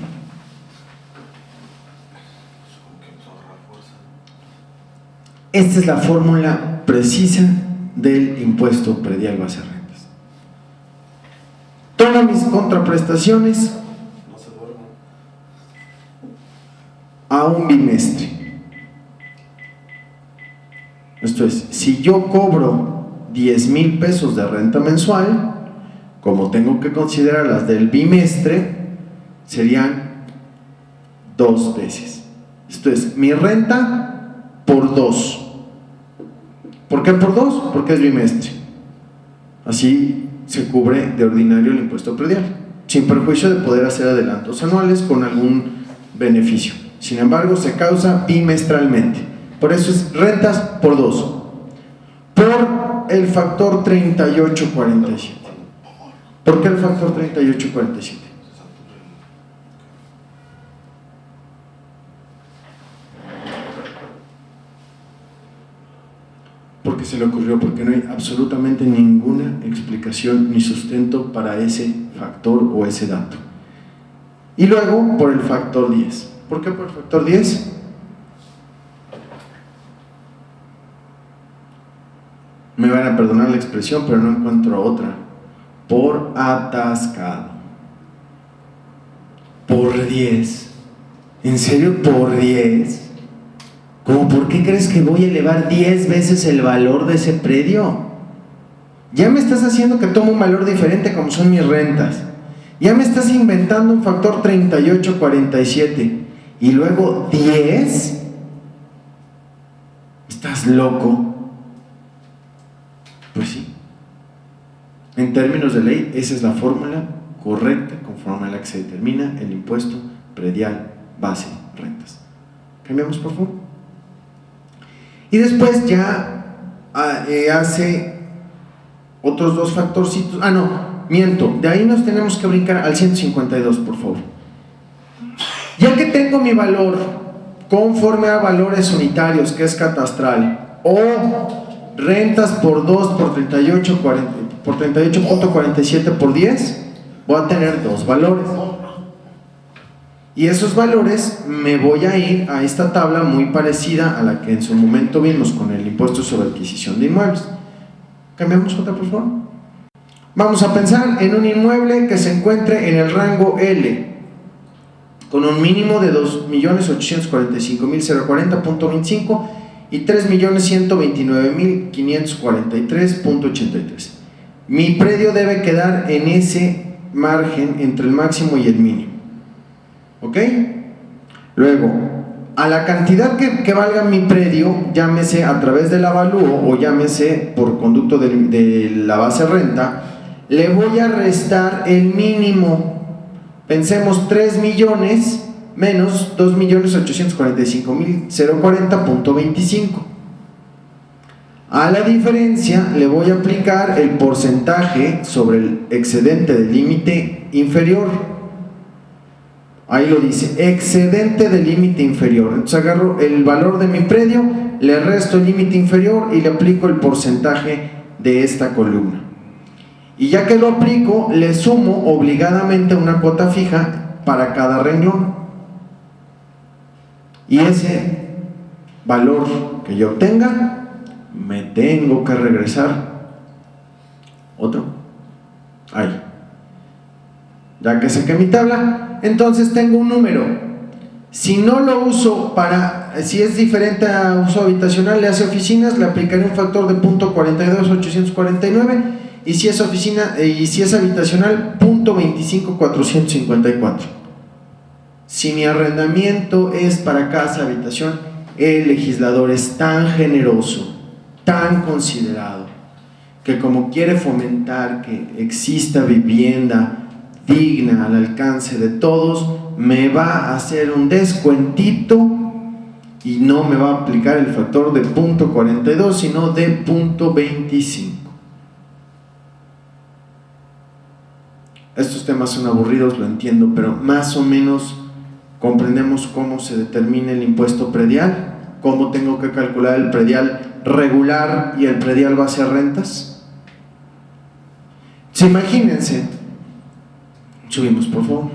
Esta es la fórmula precisa del impuesto predial base rentas. Todas mis contraprestaciones a un bimestre. Esto es, si yo cobro 10,000 pesos de renta mensual, como tengo que considerar las del bimestre, serían 2 veces. Esto es, mi renta por 2. ¿Por qué por 2? Porque es bimestre. Así se cubre de ordinario el impuesto predial, sin perjuicio de poder hacer adelantos anuales con algún beneficio. Sin embargo, se causa bimestralmente. Por eso es rentas por 2. Por el factor 3847. ¿Por qué el factor 3847? Porque se le ocurrió, porque no hay absolutamente ninguna explicación ni sustento para ese factor o ese dato. Y luego por el factor 10. ¿Por qué por el factor 10? Me van a perdonar la expresión, pero no encuentro otra. Por atascado. Por 10. ¿En serio por 10? ¿Cómo por qué crees que voy a elevar 10 veces el valor de ese predio? Ya me estás haciendo que tome un valor diferente como son mis rentas. Ya me estás inventando un factor 3847 y luego 10. ¿Estás loco? Pues sí. En términos de ley, esa es la fórmula correcta conforme a la que se determina el impuesto predial base rentas. ¿Cambiamos, por favor? Y después ya hace otros 2 factorcitos. Miento, de ahí nos tenemos que brincar al 152, por favor. Ya que tengo mi valor conforme a valores unitarios, que es catastral, o rentas por 2 por 38.47 por 10, voy a tener 2 valores. Y esos valores me voy a ir a esta tabla muy parecida a la que en su momento vimos con el impuesto sobre adquisición de inmuebles. ¿Cambiamos otra, por favor? Vamos a pensar en un inmueble que se encuentre en el rango L, con un mínimo de 2.845.040.25 y 3.129.543.83. Mi predio debe quedar en ese margen entre el máximo y el mínimo. ¿Ok? Luego, a la cantidad que valga mi predio, llámese a través del avalúo o llámese por conducto de la base renta, le voy a restar el mínimo. Pensemos 3 millones menos 2.845.040.25. A la diferencia le voy a aplicar el porcentaje sobre el excedente del límite inferior. Ahí lo dice, excedente del límite inferior. Entonces agarro el valor de mi predio, le resto el límite inferior y le aplico el porcentaje de esta columna. Y ya que lo aplico, le sumo obligadamente una cuota fija para cada renglón. Y ese valor que yo obtenga, me tengo que regresar otro. Ahí. Ya que saqué mi tabla, entonces tengo un número. Si no lo uso si es diferente a uso habitacional, le hace oficinas, le aplicaré un factor de 0.42849, y si es oficina y si es habitacional, 0.25454. Si mi arrendamiento es para casa habitación, el legislador es tan generoso, tan considerado, que como quiere fomentar que exista vivienda digna al alcance de todos, me va a hacer un descuentito y no me va a aplicar el factor de 0.42, sino de 0.25. Estos temas son aburridos, lo entiendo, pero más o menos comprendemos cómo se determina el impuesto predial, cómo tengo que calcular el predial regular y el predial base a rentas. imagínense, subimos por favor,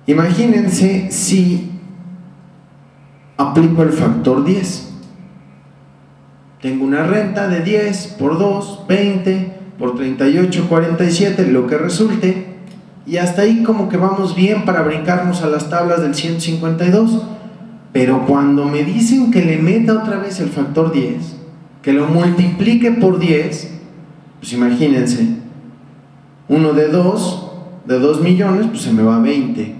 imagínense si aplico el factor 10. Tengo una renta de 10 por 2, 20, por 38, 47, lo que resulte, y hasta ahí como que vamos bien para brincarnos a las tablas del 152. Pero cuando me dicen que le meta otra vez el factor 10, que lo multiplique por 10, pues imagínense, uno de 2 millones, pues se me va a 20.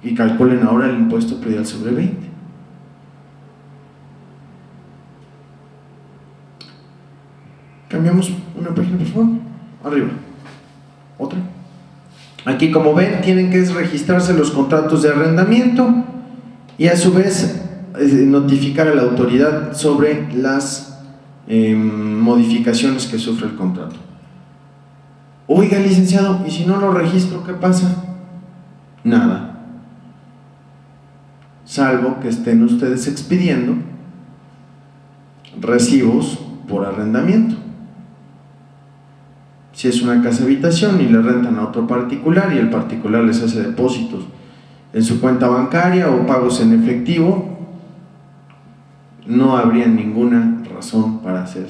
Y calculen ahora el impuesto predial sobre 20. Cambiamos una página, por favor. Arriba. Otra. Aquí, como ven, tienen que registrarse los contratos de arrendamiento y a su vez notificar a la autoridad sobre las modificaciones que sufre el contrato. Oiga, licenciado, ¿y si no lo registro, qué pasa? Nada. Salvo que estén ustedes expidiendo recibos por arrendamiento. Si es una casa habitación y le rentan a otro particular y el particular les hace depósitos en su cuenta bancaria o pagos en efectivo, no habría ninguna razón para hacer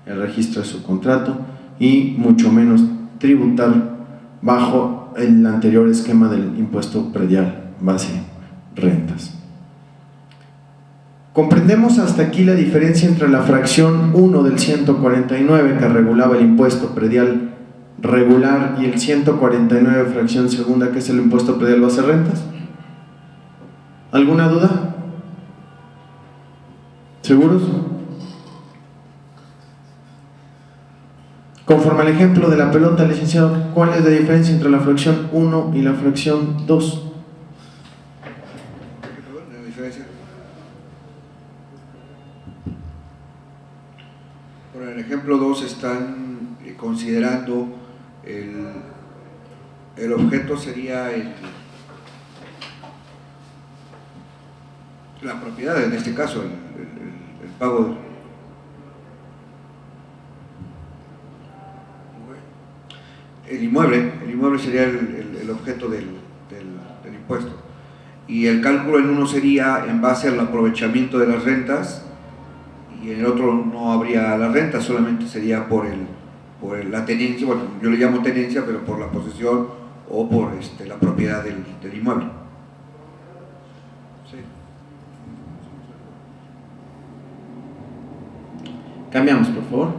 el registro de su contrato y mucho menos tributar bajo el anterior esquema del impuesto predial base rentas. Comprendemos hasta aquí la diferencia entre la fracción 1 del 149 que regulaba el impuesto predial regular y el 149 fracción segunda que es el impuesto predial base rentas. ¿Alguna duda? ¿Seguros? Conforme al ejemplo de la pelota, licenciado, ¿cuál es la diferencia entre la fracción 1 y la fracción 2? La diferencia. Por el ejemplo 2 están considerando el objeto sería la propiedad, en este caso el pago el inmueble sería el objeto del impuesto y el cálculo en uno sería en base al aprovechamiento de las rentas y en el otro no habría la renta, solamente sería por la tenencia, bueno, yo le llamo tenencia, pero por la posesión o por la propiedad del inmueble. Sí. Cambiamos, por favor.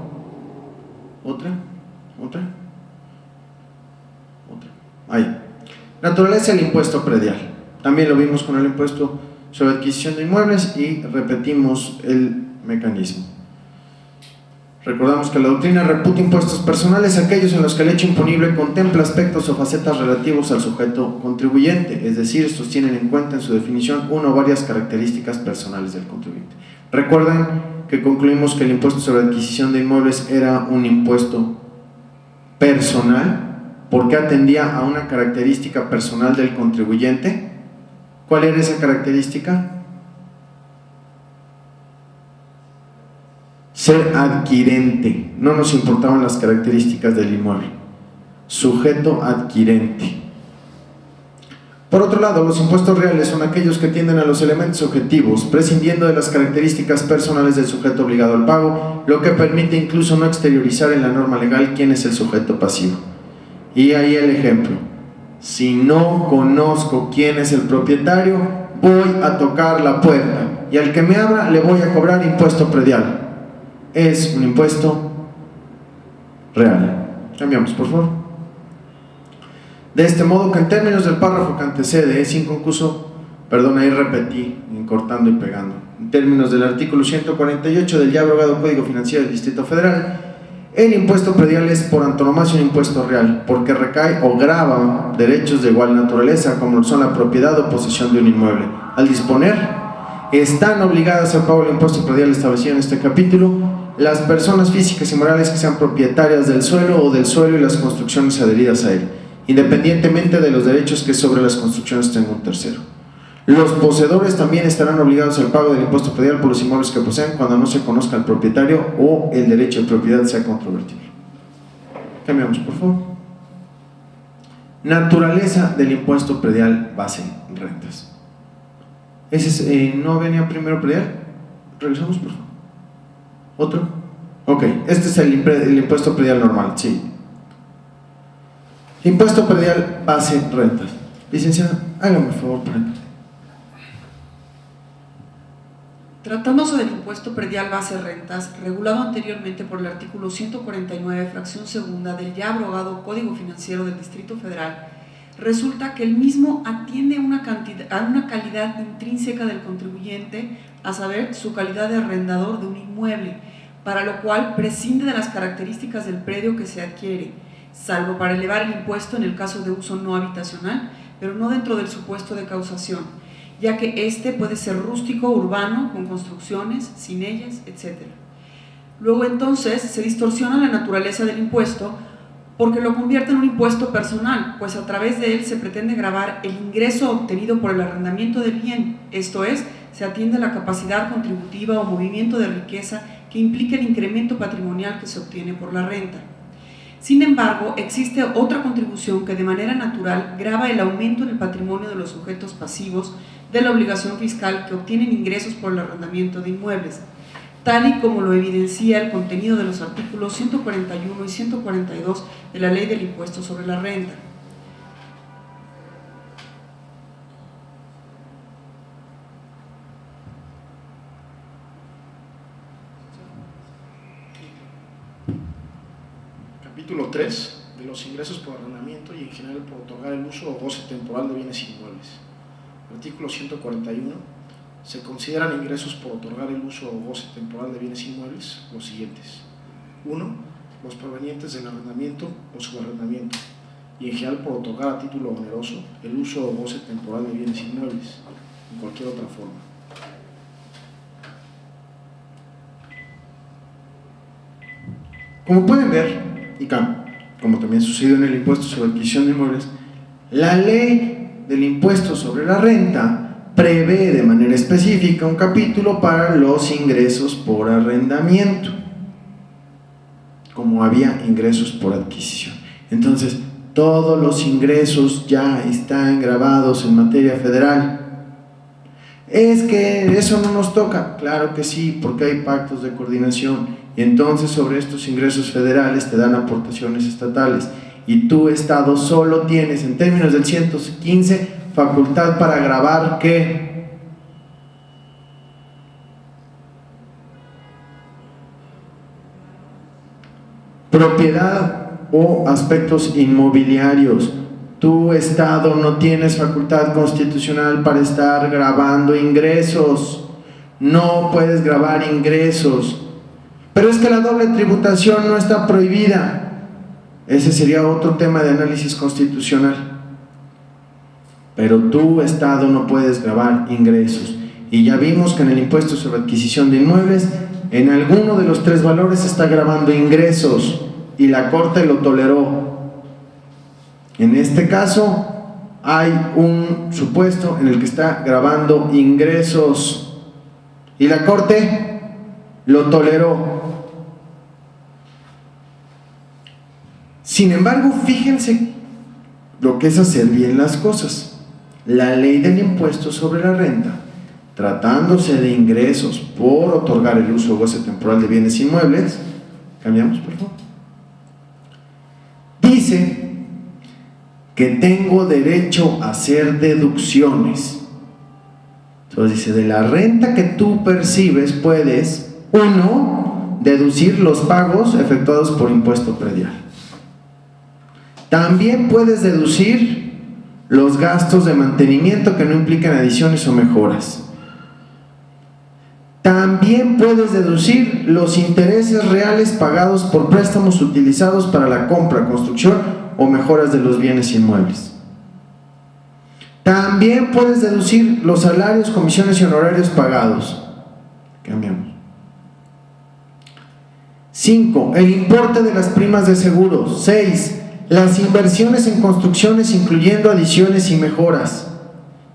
Otra. Ahí. Naturaleza del impuesto predial. También lo vimos con el impuesto sobre adquisición de inmuebles y repetimos el mecanismo. Recordamos que la doctrina reputa impuestos personales aquellos en los que el hecho imponible contempla aspectos o facetas relativos al sujeto contribuyente, es decir, estos tienen en cuenta en su definición una o varias características personales del contribuyente. Recuerden que concluimos que el impuesto sobre adquisición de inmuebles era un impuesto personal porque atendía a una característica personal del contribuyente. ¿Cuál era esa característica? Ser adquirente. No nos importaban las características del inmueble. Sujeto adquirente. Por otro lado, los impuestos reales son aquellos que tienden a los elementos objetivos, prescindiendo de las características personales del sujeto obligado al pago, lo que permite incluso no exteriorizar en la norma legal quién es el sujeto pasivo. Y ahí el ejemplo. Si no conozco quién es el propietario, voy a tocar la puerta y al que me abra le voy a cobrar impuesto predial. Es un impuesto real. Cambiamos, por favor. De este modo que en términos del párrafo que antecede, es inconcluso, perdón, ahí repetí, cortando y pegando. En términos del artículo 148 del ya abrogado Código Financiero del Distrito Federal, el impuesto predial es por antonomasia un impuesto real, porque recae o grava derechos de igual naturaleza, como son la propiedad o posesión de un inmueble. Al disponer, están obligadas al pago del impuesto predial establecido en este capítulo las personas físicas y morales que sean propietarias del suelo o del suelo y las construcciones adheridas a él, independientemente de los derechos que sobre las construcciones tenga un tercero. Los poseedores también estarán obligados al pago del impuesto predial por los inmuebles que poseen cuando no se conozca el propietario o el derecho de propiedad sea controvertible. Cambiamos, por favor. Naturaleza del impuesto predial base rentas. Ese es, ¿no venía primero predial? Regresamos, por favor. ¿Otro? Ok, este es el impuesto predial normal, sí. Impuesto predial base rentas. Licenciada, hágame el favor, Tratándose del impuesto predial base rentas, regulado anteriormente por el artículo 149, fracción segunda del ya abrogado Código Financiero del Distrito Federal, resulta que el mismo atiende a una calidad intrínseca del contribuyente, a saber, su calidad de arrendador de un inmueble, para lo cual prescinde de las características del predio que se adquiere, salvo para elevar el impuesto en el caso de uso no habitacional, pero no dentro del supuesto de causación, ya que éste puede ser rústico, urbano, con construcciones, sin ellas, etc. Luego entonces se distorsiona la naturaleza del impuesto porque lo convierte en un impuesto personal, pues a través de él se pretende gravar el ingreso obtenido por el arrendamiento del bien, esto es, se atiende a la capacidad contributiva o movimiento de riqueza que implica el incremento patrimonial que se obtiene por la renta. Sin embargo, existe otra contribución que de manera natural grava el aumento en el patrimonio de los sujetos pasivos de la obligación fiscal que obtienen ingresos por el arrendamiento de inmuebles, tal y como lo evidencia el contenido de los artículos 141 y 142 de la Ley del Impuesto sobre la Renta. Capítulo 3 de los ingresos por arrendamiento y en general por otorgar el uso o goce temporal de bienes inmuebles. Artículo 141. Se consideran ingresos por otorgar el uso o goce temporal de bienes inmuebles los siguientes: 1. Los provenientes del arrendamiento o subarrendamiento, y en general por otorgar a título oneroso el uso o goce temporal de bienes inmuebles, en cualquier otra forma. Como pueden ver, y como también sucedió en el impuesto sobre adquisición de inmuebles, la ley del impuesto sobre la renta prevé de manera específica un capítulo para los ingresos por arrendamiento, como había ingresos por adquisición. Entonces, todos los ingresos ya están grabados en materia federal. Es que eso no nos toca. Claro que sí, porque hay pactos de coordinación, y entonces sobre estos ingresos federales te dan aportaciones estatales, y tu estado solo tienes, en términos del 115, facultad para gravar ¿qué? Propiedad o aspectos inmobiliarios. Tu estado no tienes facultad constitucional para estar grabando ingresos, no puedes grabar ingresos. Pero es que la doble tributación no está prohibida. Ese sería otro tema de análisis constitucional. Pero tu estado no puedes grabar ingresos. Y ya vimos que en el impuesto sobre adquisición de inmuebles, en alguno de los tres valores está grabando ingresos, y la Corte lo toleró. En este caso hay un supuesto en el que está grabando ingresos, y la Corte lo toleró. Sin embargo, fíjense lo que es hacer bien las cosas. La ley del impuesto sobre la renta, tratándose de ingresos por otorgar el uso o goce temporal de bienes inmuebles, cambiamos por favor, dice que tengo derecho a hacer deducciones. Entonces dice, de la renta que tú percibes puedes, 1, deducir los pagos efectuados por impuesto predial. También puedes deducir los gastos de mantenimiento que no implican adiciones o mejoras. También puedes deducir los intereses reales pagados por préstamos utilizados para la compra, construcción o mejoras de los bienes inmuebles. También puedes deducir los salarios, comisiones y honorarios pagados. Cambiamos. 5. El importe de las primas de seguro. 6. Las inversiones en construcciones incluyendo adiciones y mejoras,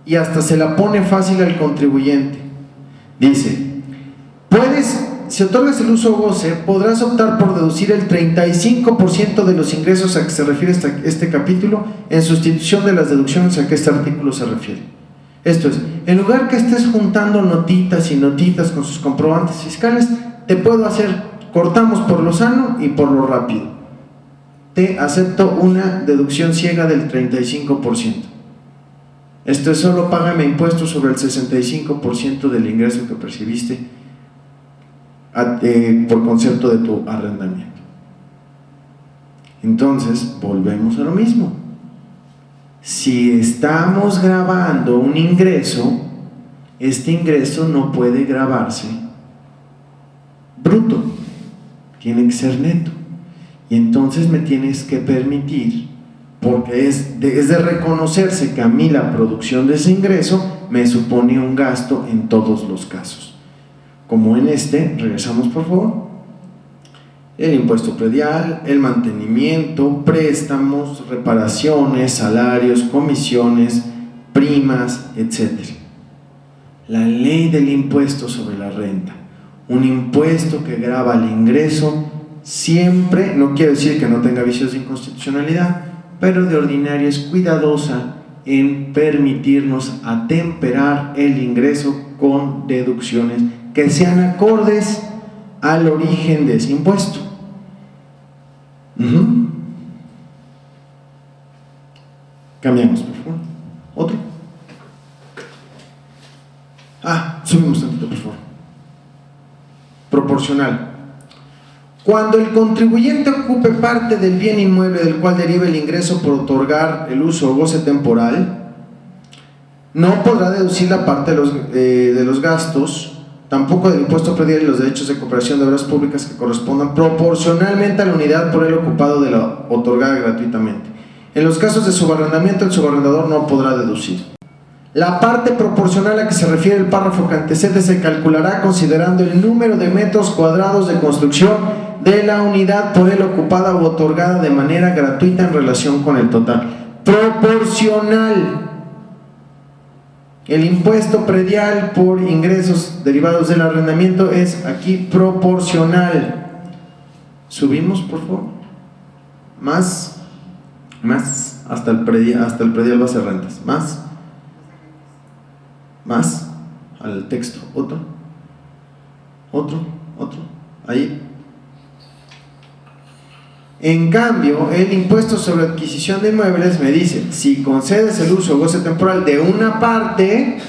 y hasta se la pone fácil al contribuyente. Dice, puedes si otorgas el uso o goce, podrás optar por deducir el 35% de los ingresos a que se refiere este capítulo en sustitución de las deducciones a que este artículo se refiere. Esto es, en lugar que estés juntando notitas y notitas con sus comprobantes fiscales, te puedo hacer, cortamos por lo sano y por lo rápido. Te acepto una deducción ciega del 35%. Esto es, solo págame impuestos sobre el 65% del ingreso que percibiste por concepto de tu arrendamiento. Entonces, volvemos a lo mismo. Si estamos grabando un ingreso, este ingreso no puede grabarse bruto, tiene que ser neto. Y entonces me tienes que permitir, porque es de reconocerse que a mí la producción de ese ingreso me supone un gasto en todos los casos. Como en este, regresamos por favor, el impuesto predial, el mantenimiento, préstamos, reparaciones, salarios, comisiones, primas, etc. La ley del impuesto sobre la renta, un impuesto que grava el ingreso, siempre, no quiero decir que no tenga vicios de inconstitucionalidad, pero de ordinario es cuidadosa en permitirnos atemperar el ingreso con deducciones que sean acordes al origen de ese impuesto. Cambiamos, por favor. ¿Otro? Subimos tantito, por favor. Proporcional. Cuando el contribuyente ocupe parte del bien inmueble del cual deriva el ingreso por otorgar el uso o goce temporal, no podrá deducir la parte de los gastos, tampoco del impuesto predial y los derechos de cooperación de obras públicas que correspondan proporcionalmente a la unidad por él ocupado de la otorgada gratuitamente. En los casos de subarrendamiento, el subarrendador no podrá deducir. La parte proporcional a que se refiere el párrafo que antecede se calculará considerando el número de metros cuadrados de construcción de la unidad por él ocupada o otorgada de manera gratuita en relación con el total. Proporcional. El impuesto predial por ingresos derivados del arrendamiento es aquí proporcional. Subimos, por favor. Más, hasta el predial base de rentas. Más, al texto. Otro. Ahí. En cambio, el impuesto sobre adquisición de inmuebles me dice, si concedes el uso o goce temporal de una parte,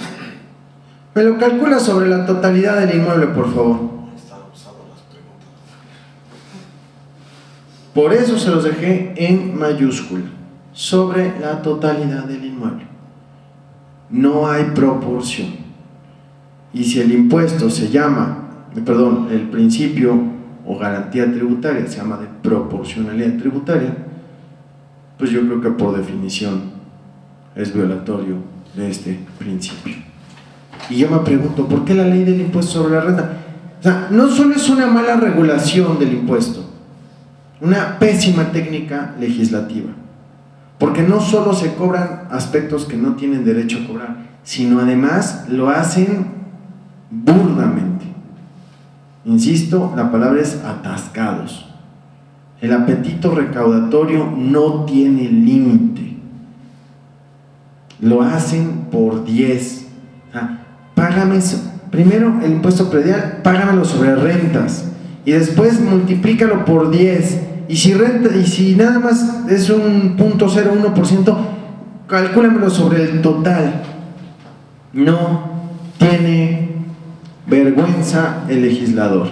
me lo calcula sobre la totalidad del inmueble, por favor. Por eso se los dejé en mayúscula, sobre la totalidad del inmueble. No hay proporción. Y si el impuesto se llama, el principio o garantía tributaria se llama de proporcionalidad tributaria, pues yo creo que por definición es violatorio de este principio. Y yo me pregunto, ¿por qué la ley del impuesto sobre la renta? O sea, no solo es una mala regulación del impuesto, una pésima técnica legislativa, porque no solo se cobran aspectos que no tienen derecho a cobrar, sino además lo hacen burdamente. Insisto, la palabra es atascados. El apetito recaudatorio no tiene límite. Lo hacen por 10. Págame primero el impuesto predial, págamelo sobre rentas y después multiplícalo por 10. Y si nada más es un 0.01%, calcúlamelo sobre el total. No tiene vergüenza el legislador,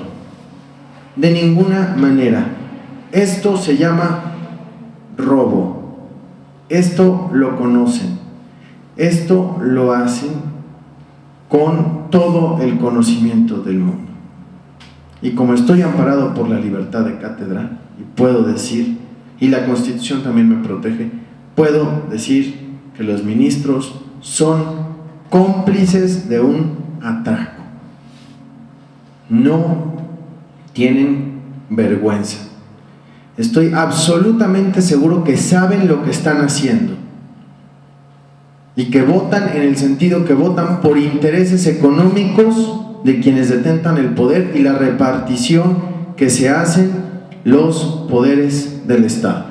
de ninguna manera. Esto se llama robo, esto lo conocen, esto lo hacen con todo el conocimiento del mundo. Y como estoy amparado por la libertad de cátedra, y puedo decir, y la Constitución también me protege, puedo decir que los ministros son cómplices de un atraco. No tienen vergüenza. Estoy absolutamente seguro que saben lo que están haciendo y que votan en el sentido que votan por intereses económicos de quienes detentan el poder y la repartición que se hacen los poderes del Estado.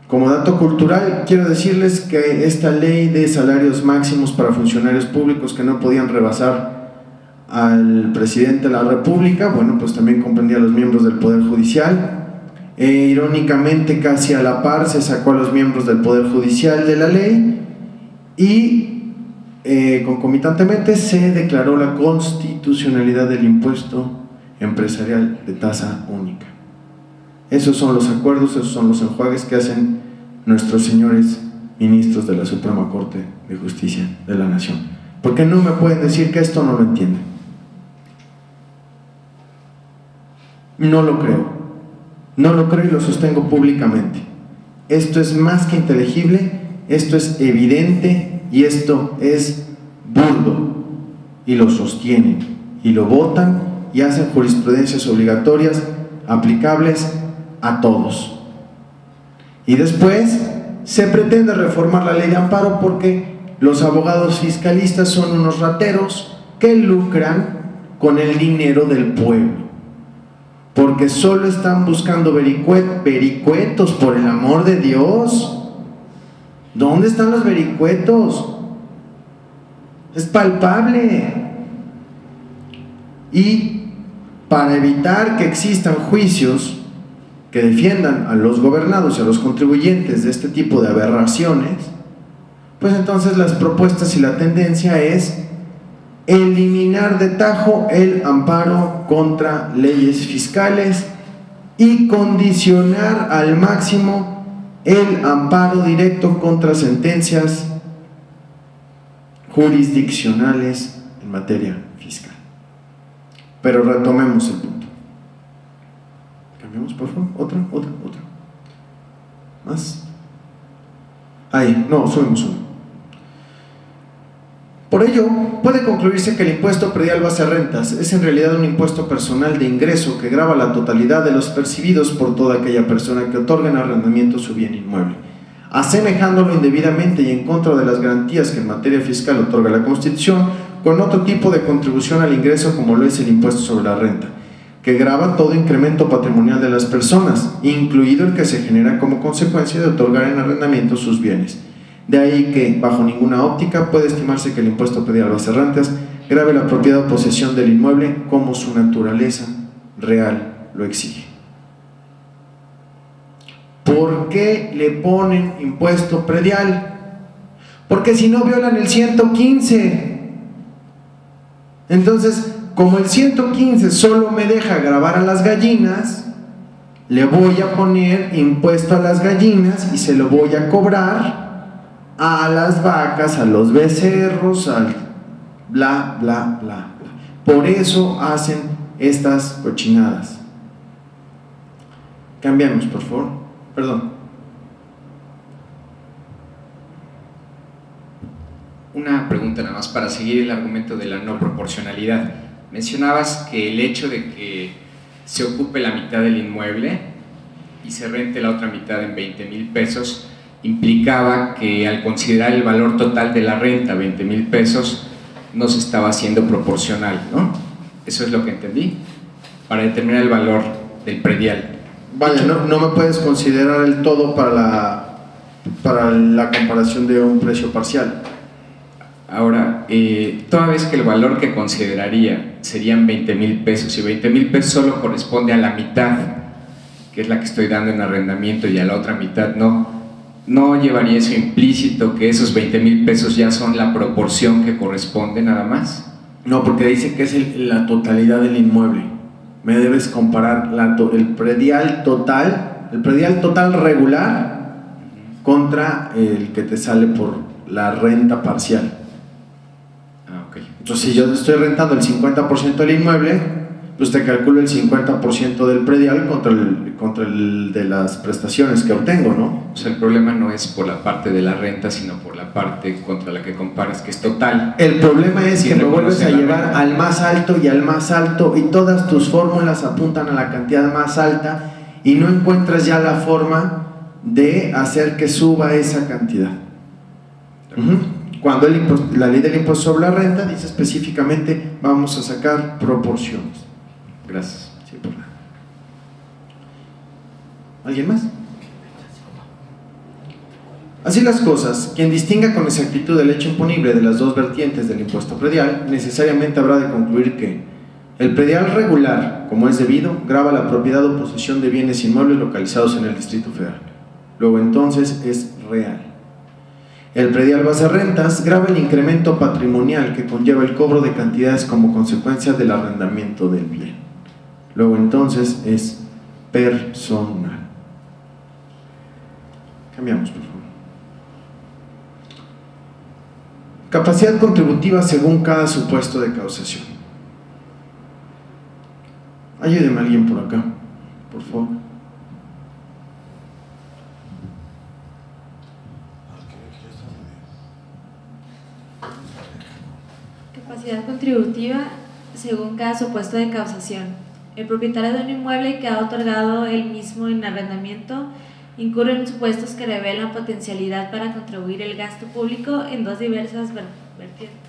Como dato cultural, quiero decirles que esta ley de salarios máximos para funcionarios públicos que no podían rebasar al presidente de la República, bueno, pues también comprendía a los miembros del Poder Judicial. Irónicamente, casi a la par se sacó a los miembros del Poder Judicial de la ley y concomitantemente se declaró la constitucionalidad del impuesto empresarial de tasa única. Esos son los acuerdos, esos son los enjuagues que hacen nuestros señores ministros de la Suprema Corte de Justicia de la Nación. Porque no me pueden decir que esto no lo entienden. No lo creo. No lo creo y lo sostengo públicamente. Esto es más que inteligible, esto es evidente y esto es burdo. Y lo sostienen, y lo votan, y hacen jurisprudencias obligatorias aplicables a todos. Y después se pretende reformar la ley de amparo porque los abogados fiscalistas son unos rateros que lucran con el dinero del pueblo. Porque solo están buscando vericuetos, por el amor de Dios. ¿Dónde están los vericuetos? Es palpable. Y para evitar que existan juicios que defiendan a los gobernados y a los contribuyentes de este tipo de aberraciones, pues entonces las propuestas y la tendencia es eliminar de tajo el amparo contra leyes fiscales y condicionar al máximo el amparo directo contra sentencias jurisdiccionales en materia fiscal. Pero retomemos el punto. Cambiamos, por favor. Otra. Más. Ahí, no, subimos uno. Por ello, puede concluirse que el impuesto predial base a rentas es en realidad un impuesto personal de ingreso que grava la totalidad de los percibidos por toda aquella persona que otorga en arrendamiento su bien inmueble, asemejándolo indebidamente y en contra de las garantías que en materia fiscal otorga la Constitución con otro tipo de contribución al ingreso como lo es el impuesto sobre la renta, que grava todo incremento patrimonial de las personas, incluido el que se genera como consecuencia de otorgar en arrendamiento sus bienes. De ahí que, bajo ninguna óptica, puede estimarse que el impuesto predial base a rentas grave la propiedad o posesión del inmueble como su naturaleza real lo exige. ¿Por qué le ponen impuesto predial? Porque si no violan el 115. Entonces, como el 115 solo me deja gravar a las gallinas, le voy a poner impuesto a las gallinas y se lo voy a cobrar a las vacas, a los becerros, al bla, bla, bla. Por eso hacen estas cochinadas. Cambiamos, por favor. Perdón. Una pregunta nada más para seguir el argumento de la no proporcionalidad. Mencionabas que el hecho de que se ocupe la mitad del inmueble y se rente la otra mitad en 20,000 pesos implicaba que al considerar el valor total de la renta, 20,000 pesos, no se estaba haciendo proporcional, ¿no? Eso es lo que entendí, para determinar el valor del predial. Vaya, no me puedes considerar el todo para la comparación de un precio parcial. Ahora, toda vez que el valor que consideraría serían 20,000 pesos y 20,000 pesos solo corresponde a la mitad, que es la que estoy dando en arrendamiento, y a la otra mitad ¿no llevaría eso implícito que esos 20,000 pesos ya son la proporción que corresponde nada más? No, porque dice que es la totalidad del inmueble. Me debes comparar el predial total regular contra el que te sale por la renta parcial. Entonces, si yo estoy rentando el 50% del inmueble, pues te calculo el 50% del predial contra el de las prestaciones que obtengo, ¿no? O sea, el problema no es por la parte de la renta, sino por la parte contra la que comparas, que es total. El problema es que me vuelves a llevar al más alto y al más alto, y todas tus fórmulas apuntan a la cantidad más alta y no encuentras ya la forma de hacer que suba esa cantidad. Cuando la ley del impuesto sobre la renta dice específicamente vamos a sacar proporciones. Gracias. Sí, por nada. ¿Alguien más? Así las cosas, quien distinga con exactitud el hecho imponible de las dos vertientes del impuesto predial, necesariamente habrá de concluir que el predial regular, como es debido, grava la propiedad o posesión de bienes inmuebles localizados en el Distrito Federal. Luego entonces es real. El predial base rentas grava el incremento patrimonial que conlleva el cobro de cantidades como consecuencia del arrendamiento del bien. Luego entonces es personal. Cambiamos, por favor. Capacidad contributiva según cada supuesto de causación. Ayúdeme alguien por acá, por favor. Capacidad contributiva según cada supuesto de causación. El propietario de un inmueble que ha otorgado el mismo en arrendamiento incurre en supuestos que revelan potencialidad para contribuir el gasto público en dos diversas vertientes.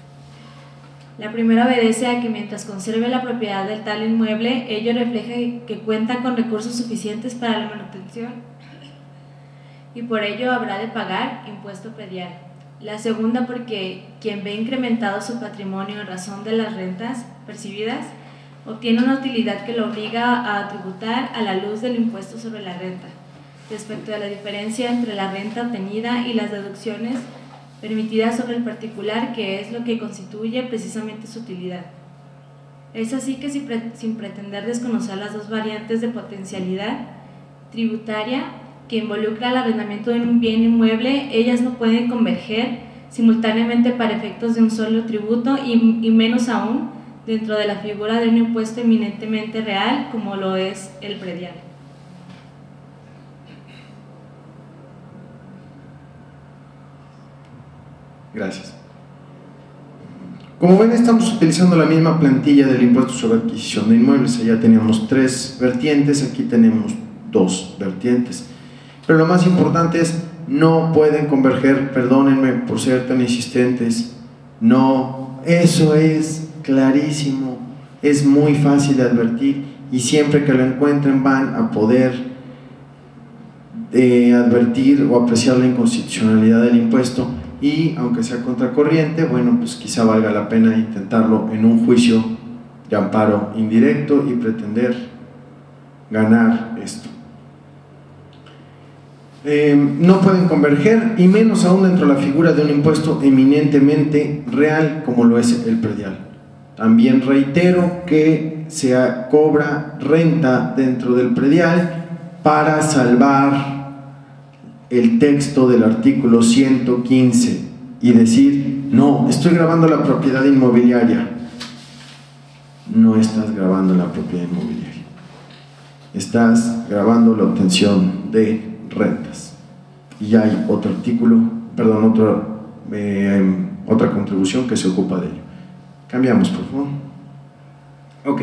La primera obedece a que mientras conserve la propiedad del tal inmueble, ello refleja que cuenta con recursos suficientes para la manutención y por ello habrá de pagar impuesto predial. La segunda porque quien ve incrementado su patrimonio en razón de las rentas percibidas obtiene una utilidad que lo obliga a tributar a la luz del impuesto sobre la renta, respecto de la diferencia entre la renta obtenida y las deducciones permitidas sobre el particular, que es lo que constituye precisamente su utilidad. Es así que sin pretender desconocer las dos variantes de potencialidad tributaria que involucra el arrendamiento de un bien inmueble, ellas no pueden converger simultáneamente para efectos de un solo tributo y menos aún dentro de la figura de un impuesto eminentemente real como lo es el predial. Gracias. Como ven, estamos utilizando la misma plantilla del impuesto sobre adquisición de inmuebles. Allá teníamos 3 vertientes, aquí tenemos 2 vertientes. Pero lo más importante es, no pueden converger, perdónenme por ser tan insistentes, no, eso es clarísimo, es muy fácil de advertir y siempre que lo encuentren van a poder advertir o apreciar la inconstitucionalidad del impuesto. Y aunque sea contracorriente, bueno, pues quizá valga la pena intentarlo en un juicio de amparo indirecto y pretender ganar esto. No pueden converger y menos aún dentro de la figura de un impuesto eminentemente real como lo es el predial. También reitero que se cobra renta dentro del predial para salvar el texto del artículo 115 y decir, no, estoy grabando la propiedad inmobiliaria. No estás grabando la propiedad inmobiliaria, estás grabando la obtención de rentas. Y hay otro artículo, perdón, otra contribución que se ocupa de ello. Cambiamos, por favor. Ok.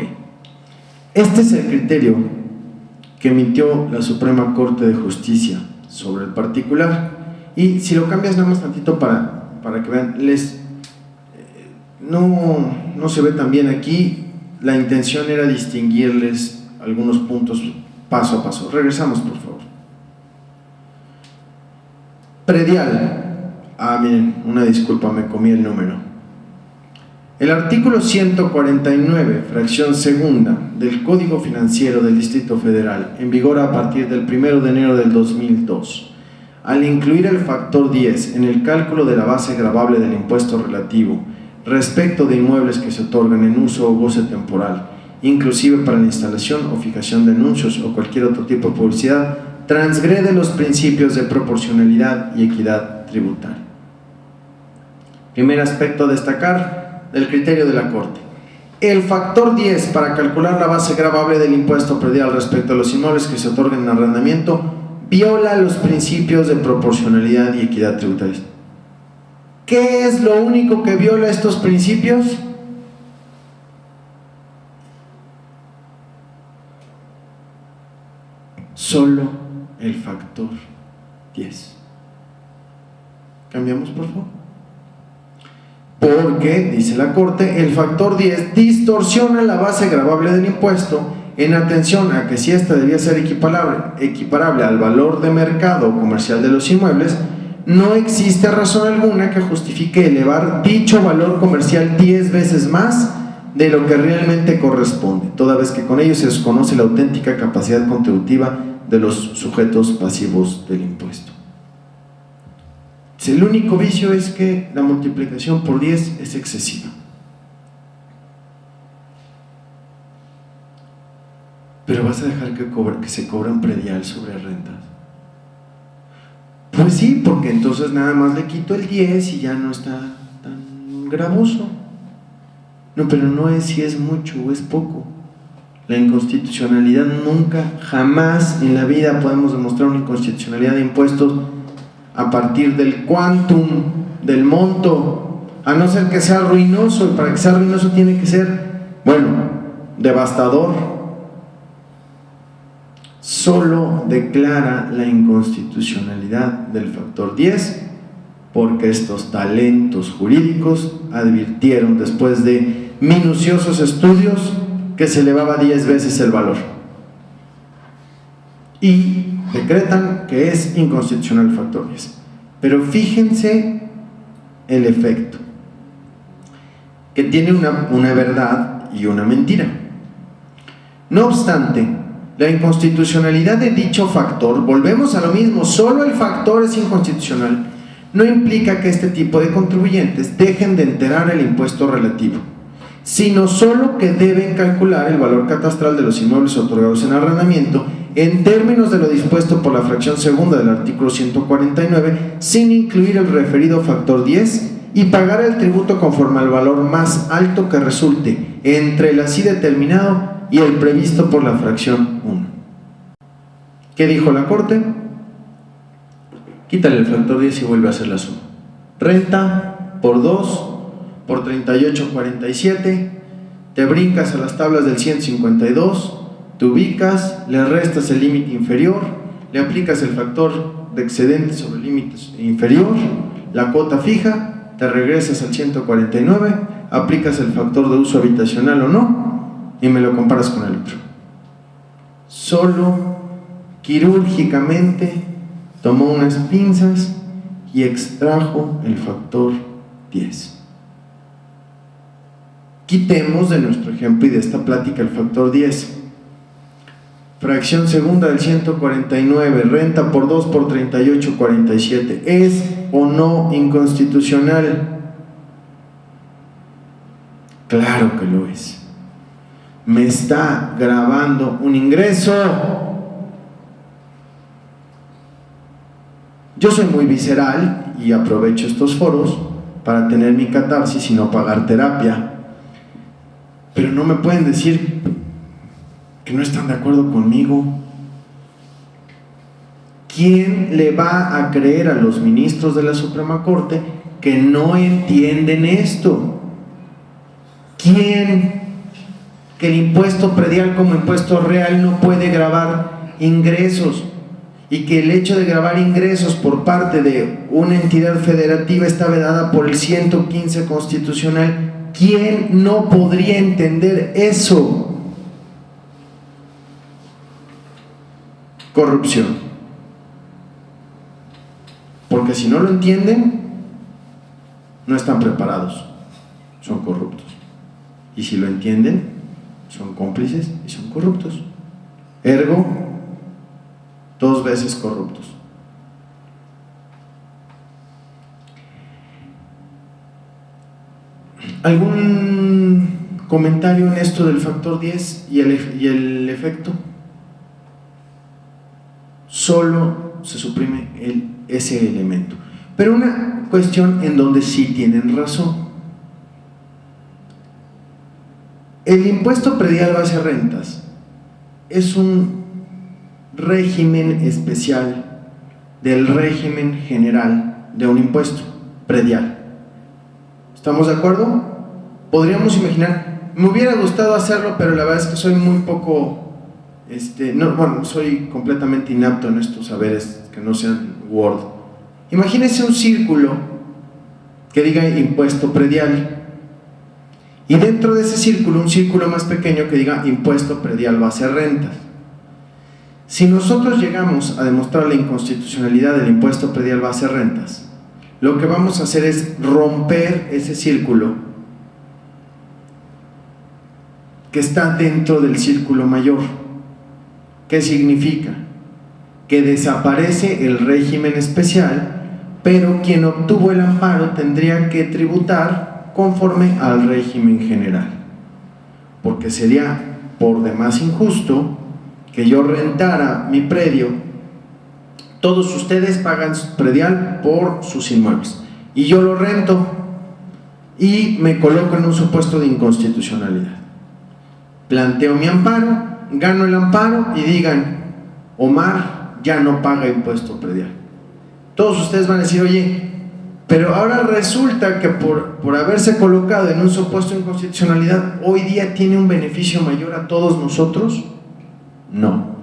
Este es el criterio que emitió la Suprema Corte de Justicia sobre el particular. Y si lo cambias nada más tantito para que vean, no se ve tan bien aquí. La intención era distinguirles algunos puntos paso a paso. Regresamos, por favor. Predial. Miren, una disculpa, me comí el número. El artículo 149, fracción segunda del Código Financiero del Distrito Federal, en vigor a partir del 1 de enero del 2002, al incluir el factor 10 en el cálculo de la base gravable del impuesto relativo respecto de inmuebles que se otorgan en uso o goce temporal, inclusive para la instalación o fijación de anuncios o cualquier otro tipo de publicidad, transgrede los principios de proporcionalidad y equidad tributaria. Primer aspecto a destacar del criterio de la Corte. El factor 10 para calcular la base gravable del impuesto predial respecto a los inmuebles que se otorgan en arrendamiento viola los principios de proporcionalidad y equidad tributaria. ¿Qué es lo único que viola estos principios? Solo el factor 10. ¿Cambiamos, por favor? porque, dice la Corte, el factor 10 distorsiona la base gravable del impuesto en atención a que si ésta debía ser equiparable al valor de mercado o comercial de los inmuebles, no existe razón alguna que justifique elevar dicho valor comercial 10 veces más de lo que realmente corresponde, toda vez que con ello se desconoce la auténtica capacidad contributiva de los sujetos pasivos del impuesto. El único vicio es que la multiplicación por 10 es excesiva. Pero vas a dejar que se cobra un predial sobre rentas. Pues sí, porque entonces nada más le quito el 10 y ya no está tan gravoso. No, pero no es si es mucho o es poco. La inconstitucionalidad nunca, jamás en la vida podemos demostrar una inconstitucionalidad de impuestos a partir del quantum, del monto, a no ser que sea ruinoso, y para que sea ruinoso tiene que ser, bueno, devastador. Solo declara la inconstitucionalidad del factor 10 porque estos talentos jurídicos advirtieron después de minuciosos estudios que se elevaba 10 veces el valor y decretan que es inconstitucional el factor 10. Pero fíjense el efecto, que tiene una verdad y una mentira. No obstante, la inconstitucionalidad de dicho factor, volvemos a lo mismo, solo el factor es inconstitucional, no implica que este tipo de contribuyentes dejen de enterar el impuesto relativo, sino solo que deben calcular el valor catastral de los inmuebles otorgados en arrendamiento en términos de lo dispuesto por la fracción segunda del artículo 149, sin incluir el referido factor 10, y pagar el tributo conforme al valor más alto que resulte entre el así determinado y el previsto por la fracción 1. ¿Qué dijo la Corte? Quítale el factor 10 y vuelve a hacer la suma. Renta por 2 por 38,47, te brincas a las tablas del 152, te ubicas, le restas el límite inferior, le aplicas el factor de excedente sobre el límite inferior, la cuota fija, te regresas al 149, aplicas el factor de uso habitacional o no, y me lo comparas con el otro. Solo quirúrgicamente tomó unas pinzas y extrajo el factor 10. Quitemos de nuestro ejemplo y de esta plática el factor 10. Fracción segunda del 149, renta por 2 por 38,47. ¿Es o no inconstitucional? Claro que lo es. Me está grabando un ingreso. Yo soy muy visceral y aprovecho estos foros para tener mi catarsis y no pagar terapia. Pero no me pueden decir que no están de acuerdo conmigo. ¿Quién le va a creer a los ministros de la Suprema Corte que no entienden esto? ¿Quién? Que el impuesto predial como impuesto real no puede gravar ingresos, y que el hecho de gravar ingresos por parte de una entidad federativa está vedada por el 115 constitucional. ¿Quién no podría entender eso? Corrupción. Porque si no lo entienden, no están preparados, son corruptos. Y si lo entienden, son cómplices y son corruptos. Ergo, 2 veces corruptos. ¿Algún comentario en esto del factor 10 y el efecto? Solo se suprime ese elemento. Pero una cuestión en donde sí tienen razón. El impuesto predial base rentas es un régimen especial del régimen general de un impuesto predial. ¿Estamos de acuerdo? Podríamos imaginar, me hubiera gustado hacerlo, pero la verdad es que soy muy poco, soy completamente inapto en estos saberes que no sean Word. Imagínense un círculo que diga impuesto predial. Y dentro de ese círculo, un círculo más pequeño que diga impuesto predial base a rentas. Si nosotros llegamos a demostrar la inconstitucionalidad del impuesto predial base a rentas, lo que vamos a hacer es romper ese círculo que está dentro del círculo mayor. ¿Qué significa? Que desaparece el régimen especial, pero quien obtuvo el amparo tendría que tributar conforme al régimen general, porque sería por demás injusto que yo rentara mi predio, todos ustedes pagan predial por sus inmuebles y yo lo rento y me coloco en un supuesto de inconstitucionalidad. Planteo mi amparo, gano el amparo y digan, Omar ya no paga impuesto predial. Todos ustedes van a decir, oye, pero ahora resulta que por haberse colocado en un supuesto de inconstitucionalidad, hoy día tiene un beneficio mayor a todos nosotros. No.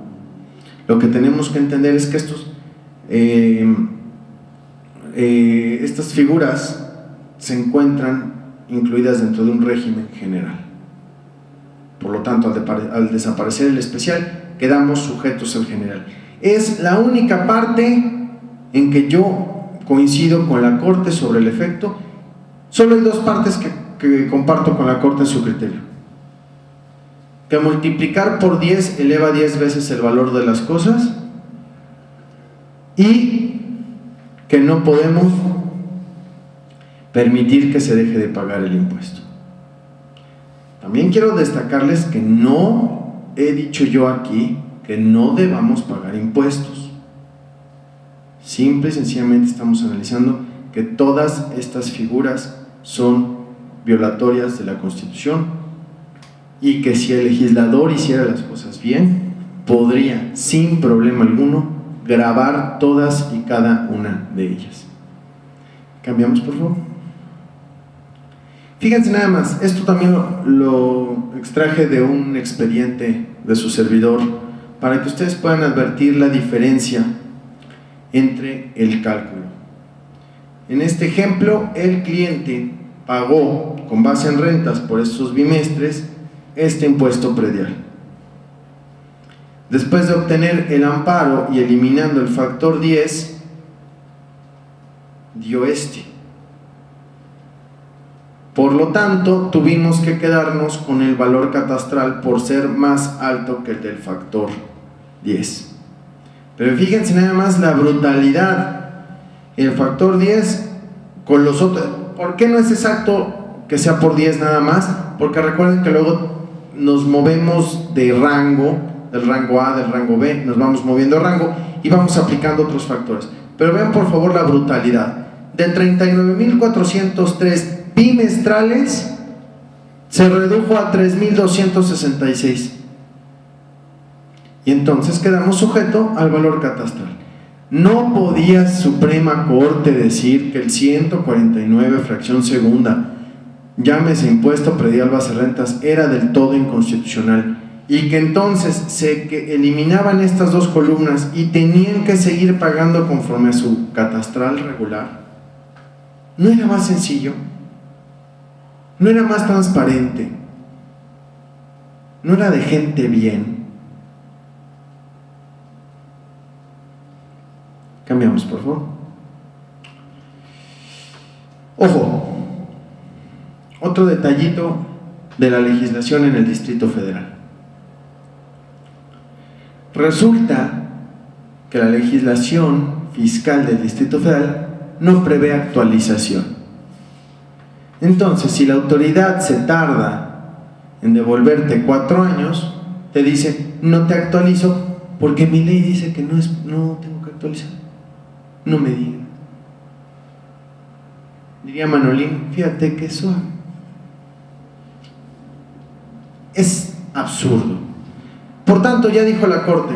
Lo que tenemos que entender es que estas figuras se encuentran incluidas dentro de un régimen general. Por lo tanto, al desaparecer el especial, quedamos sujetos al general. Es la única parte en que yo coincido con la Corte sobre el efecto. Solo hay dos partes que comparto con la Corte en su criterio: que multiplicar por 10 eleva 10 veces el valor de las cosas, y que no podemos permitir que se deje de pagar el impuesto. También quiero destacarles que no he dicho yo aquí que no debamos pagar impuestos. Simple y sencillamente estamos analizando que todas estas figuras son violatorias de la Constitución y que si el legislador hiciera las cosas bien, podría sin problema alguno gravar todas y cada una de ellas. Cambiamos, por favor. Fíjense nada más, esto también lo extraje de un expediente de su servidor para que ustedes puedan advertir la diferencia entre el cálculo. En este ejemplo, el cliente pagó con base en rentas por estos bimestres este impuesto predial. Después de obtener el amparo y eliminando el factor 10, dio este. Por lo tanto, tuvimos que quedarnos con el valor catastral por ser más alto que el del factor 10. Pero fíjense nada más la brutalidad. El factor 10 con los otros. ¿Por qué no es exacto que sea por 10 nada más? Porque recuerden que luego nos movemos de rango, del rango A, del rango B, nos vamos moviendo de rango y vamos aplicando otros factores. Pero vean por favor la brutalidad. De 39.403 bimestrales se redujo a 3.266. Y entonces quedamos sujetos al valor catastral. No podía Suprema Corte decir que el 149 fracción segunda, llámese impuesto predial base rentas, era del todo inconstitucional y que entonces que eliminaban estas dos columnas y tenían que seguir pagando conforme a su catastral regular. ¿No era más sencillo? ¿No era más transparente? ¿No era de gente bien? Cambiamos, por favor. Ojo, otro detallito de la legislación en el Distrito Federal. Resulta que la legislación fiscal del Distrito Federal no prevé actualización. Entonces, si la autoridad se tarda en devolverte 4 años, te dice, no te actualizo porque mi ley dice que no tengo que actualizar. No me diga. Diría Manolín, fíjate que suave. Es absurdo. Por tanto, ya dijo la Corte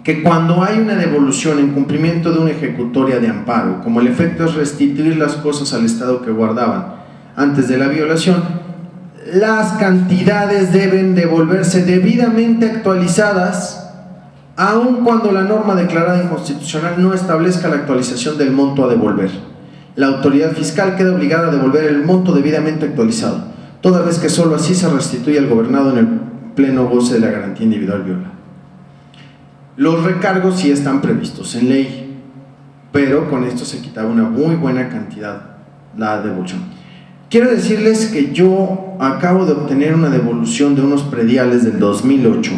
que cuando hay una devolución en cumplimiento de una ejecutoria de amparo, como el efecto es restituir las cosas al estado que guardaban antes de la violación, las cantidades deben devolverse debidamente actualizadas, aun cuando la norma declarada inconstitucional no establezca la actualización del monto a devolver. la autoridad fiscal queda obligada a devolver el monto debidamente actualizado, toda vez que solo así se restituye al gobernado en el pleno goce de la garantía individual violada. Los recargos sí están previstos en ley, pero con esto se quitaba una muy buena cantidad la devolución. Quiero decirles que yo acabo de obtener una devolución de unos prediales del 2008.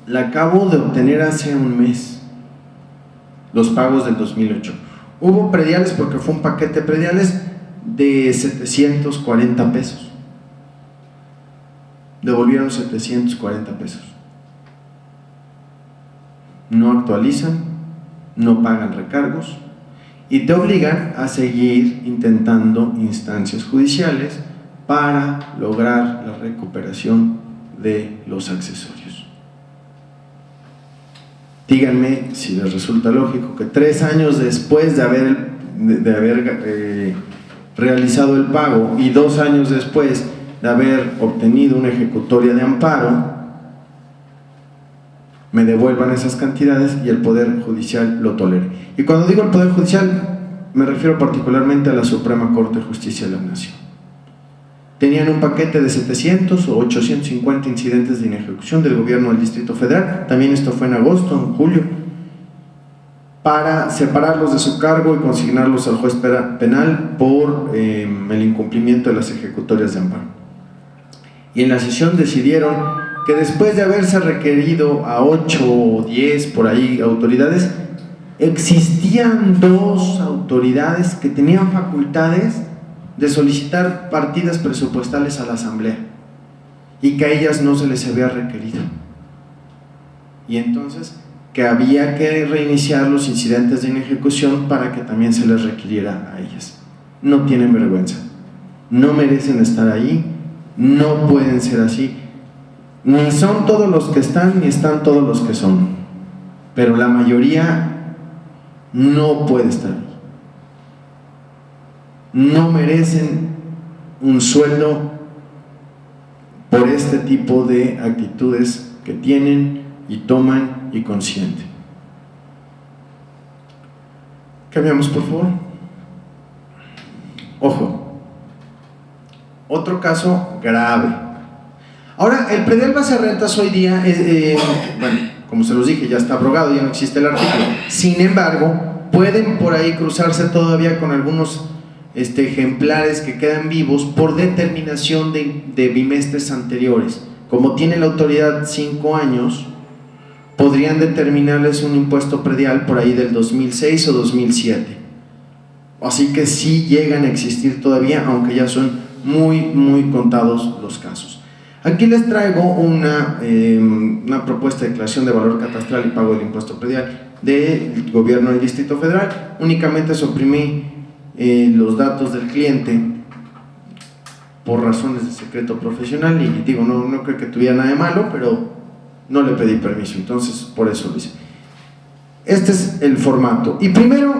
La acabo de obtener hace un mes, los pagos del 2008. Hubo prediales porque fue un paquete de prediales de 740 pesos. Devolvieron 740 pesos. No actualizan, no pagan recargos y te obligan a seguir intentando instancias judiciales para lograr la recuperación de los accesorios. Díganme si les resulta lógico que 3 años después de haber realizado el pago y 2 años después de haber obtenido una ejecutoria de amparo, me devuelvan esas cantidades y el Poder Judicial lo tolere. Y cuando digo el Poder Judicial, me refiero particularmente a la Suprema Corte de Justicia de la Nación. Tenían un paquete de 700 o 850 incidentes de inejecución del gobierno del Distrito Federal, también esto fue en agosto, en julio, para separarlos de su cargo y consignarlos al juez penal por el incumplimiento de las ejecutorias de amparo. Y en la sesión decidieron que después de haberse requerido a 8 o 10 por ahí autoridades, existían 2 autoridades que tenían facultades de solicitar partidas presupuestales a la Asamblea y que a ellas no se les había requerido, y entonces que había que reiniciar los incidentes de inejecución para que también se les requiriera a ellas. No tienen vergüenza, no merecen estar ahí, no pueden ser así, ni son todos los que están ni están todos los que son, pero la mayoría no puede estar ahí. No merecen un sueldo por este tipo de actitudes que tienen y toman y consienten. Cambiamos, por favor. Ojo, otro caso grave. Ahora, el predial base de rentas hoy día, bueno, como se los dije, ya está abrogado, ya no existe el artículo. Sin embargo, pueden por ahí cruzarse todavía con algunos ejemplares que quedan vivos por determinación de bimestres anteriores. Como tiene la autoridad 5 años, podrían determinarles un impuesto predial por ahí del 2006 o 2007. Así que sí llegan a existir todavía, aunque ya son muy contados los casos. Aquí les traigo una propuesta de declaración de valor catastral y pago del impuesto predial del gobierno del Distrito Federal. Únicamente suprimí los datos del cliente por razones de secreto profesional y digo, no creo que tuviera nada de malo, pero no le pedí permiso, entonces por eso lo hice. Este es el formato, y primero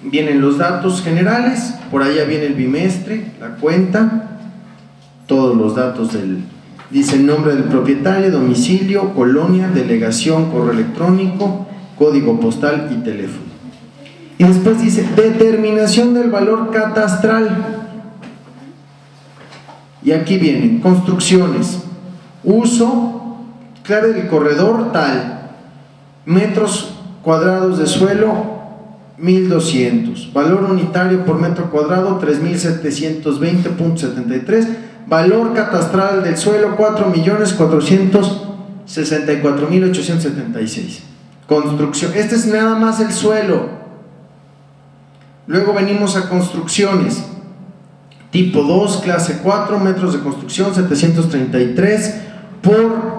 vienen los datos generales, por allá viene el bimestre, la cuenta, todos los datos dice el nombre del propietario, domicilio, colonia, delegación, correo electrónico, código postal y teléfono. Y después dice determinación del valor catastral. Y aquí vienen construcciones, uso, clave del corredor tal, metros cuadrados de suelo 1200, valor unitario por metro cuadrado 3720.73, valor catastral del suelo 4.464.876. Construcción, este es nada más el suelo. Luego venimos a construcciones tipo 2, clase 4, metros de construcción 733 por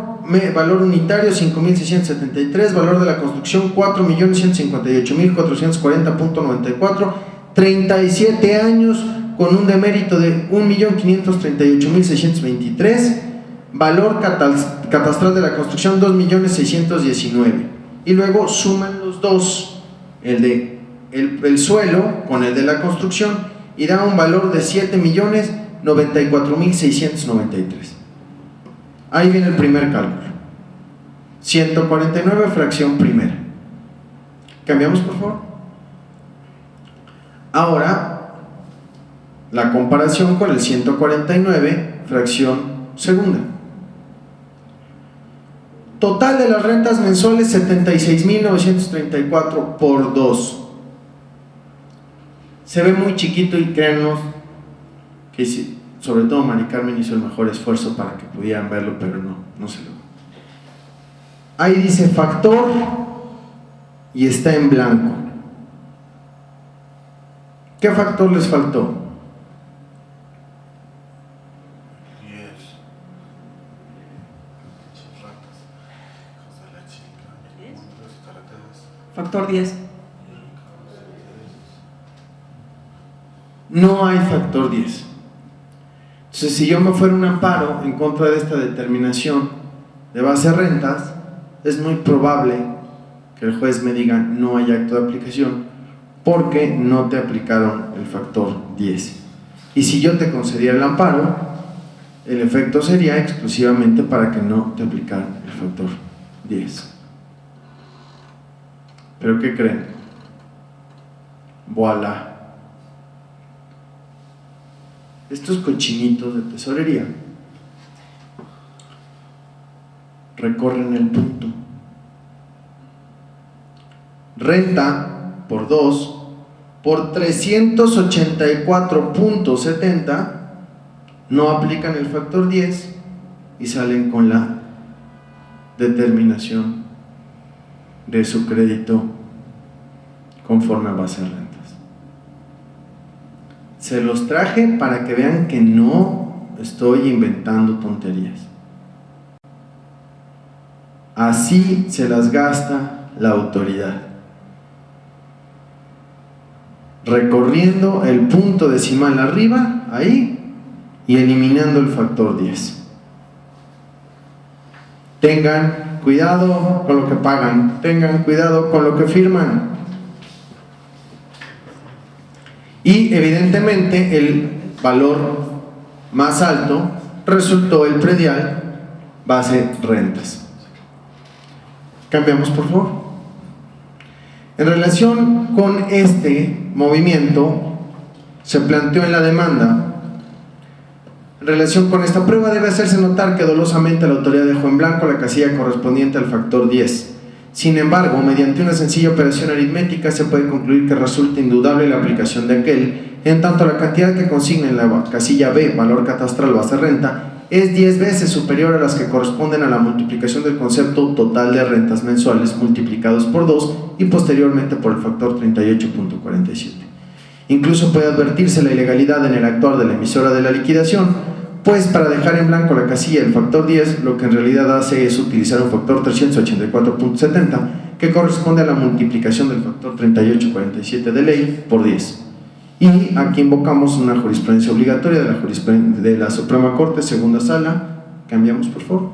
valor unitario 5.673, valor de la construcción 4.158.440.94, 37 años con un demérito de 1.538.623, valor catastral de la construcción 2.619, y luego suman los dos, el suelo con el de la construcción, y da un valor de 7.094.693. Ahí viene el primer cálculo, 149 fracción primera. Cambiamos, por favor. Ahora, la comparación con el 149, fracción segunda. Total de las rentas mensuales 76.934 por 2. Se ve muy chiquito y créanos que sobre todo Mari Carmen hizo el mejor esfuerzo para que pudieran verlo, pero no se lo. Ahí dice factor y está en blanco. ¿Qué factor les faltó? Factor 10. No hay factor 10. Entonces, si yo me fuera un amparo en contra de esta determinación de base de rentas, es muy probable que el juez me diga no hay acto de aplicación porque no te aplicaron el factor 10. Y si yo te concediera el amparo, el efecto sería exclusivamente para que no te aplicaran el factor 10. ¿Pero qué creen? Voilà. Estos cochinitos de tesorería recorren el punto. Renta por 2 por 384.70 no aplican el factor 10 y salen con la determinación de su crédito conforme a base de rentas. Se los traje para que vean que no estoy inventando tonterías. Así se las gasta la autoridad, recorriendo el punto decimal arriba, ahí, y eliminando el factor 10. Tengan cuidado con lo que pagan, tengan cuidado con lo que firman. Y evidentemente el valor más alto resultó el predial base rentas. Cambiamos, por favor. En relación con este movimiento, se planteó en la demanda. En relación con esta prueba debe hacerse notar que dolosamente la autoridad dejó en blanco la casilla correspondiente al factor 10. Sin embargo, mediante una sencilla operación aritmética se puede concluir que resulta indudable la aplicación de aquel, en tanto la cantidad que consigna en la casilla B, valor catastral base renta, es 10 veces superior a las que corresponden a la multiplicación del concepto total de rentas mensuales multiplicados por 2 y posteriormente por el factor 38.47. Incluso puede advertirse la ilegalidad en el actuar de la emisora de la liquidación, pues para dejar en blanco la casilla del factor 10, lo que en realidad hace es utilizar un factor 384.70 que corresponde a la multiplicación del factor 3847 de ley por 10. Y aquí invocamos una jurisprudencia obligatoria de la Suprema Corte, segunda sala. Cambiamos, por favor.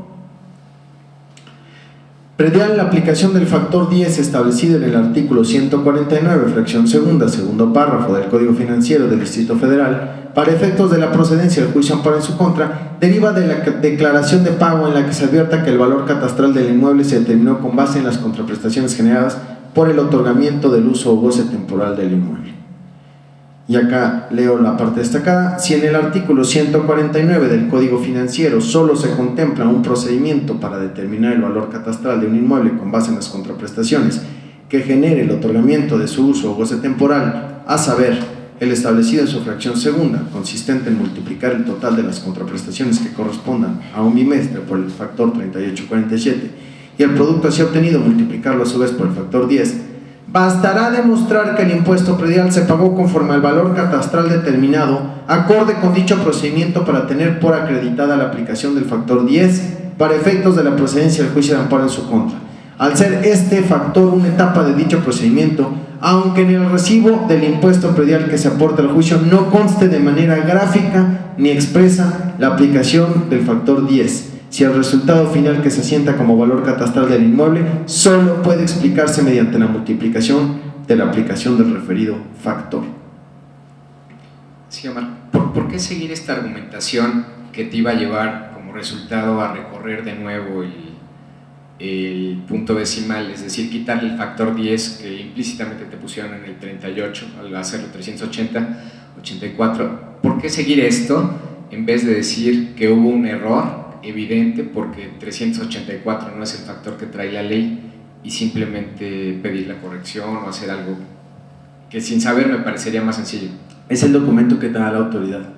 Predial la aplicación del factor 10 establecido en el artículo 149, fracción segunda, segundo párrafo del Código Financiero del Distrito Federal, para efectos de la procedencia del juicio amparo en su contra, deriva de la declaración de pago en la que se advierta que el valor catastral del inmueble se determinó con base en las contraprestaciones generadas por el otorgamiento del uso o goce temporal del inmueble. Y acá leo la parte destacada. Si en el artículo 149 del Código Financiero solo se contempla un procedimiento para determinar el valor catastral de un inmueble con base en las contraprestaciones que genere el otorgamiento de su uso o goce temporal, a saber, el establecido en su fracción segunda, consistente en multiplicar el total de las contraprestaciones que correspondan a un bimestre por el factor 3847 y el producto así obtenido multiplicarlo a su vez por el factor 10, bastará demostrar que el impuesto predial se pagó conforme al valor catastral determinado, acorde con dicho procedimiento, para tener por acreditada la aplicación del factor 10 para efectos de la procedencia del juicio de amparo en su contra. Al ser este factor una etapa de dicho procedimiento, aunque en el recibo del impuesto predial que se aporta al juicio no conste de manera gráfica ni expresa la aplicación del factor 10, si el resultado final que se asienta como valor catastral del inmueble solo puede explicarse mediante la multiplicación de la aplicación del referido factor. Sí, Omar, ¿por qué seguir esta argumentación que te iba a llevar como resultado a recorrer de nuevo el punto decimal, es decir, quitarle el factor 10 que implícitamente te pusieron en el 38 al hacerlo 380, 84. ¿Por qué seguir esto en vez de decir que hubo un error evidente porque 384 no es el factor que trae la ley y simplemente pedir la corrección o hacer algo que sin saber me parecería más sencillo? Es el documento que da la autoridad.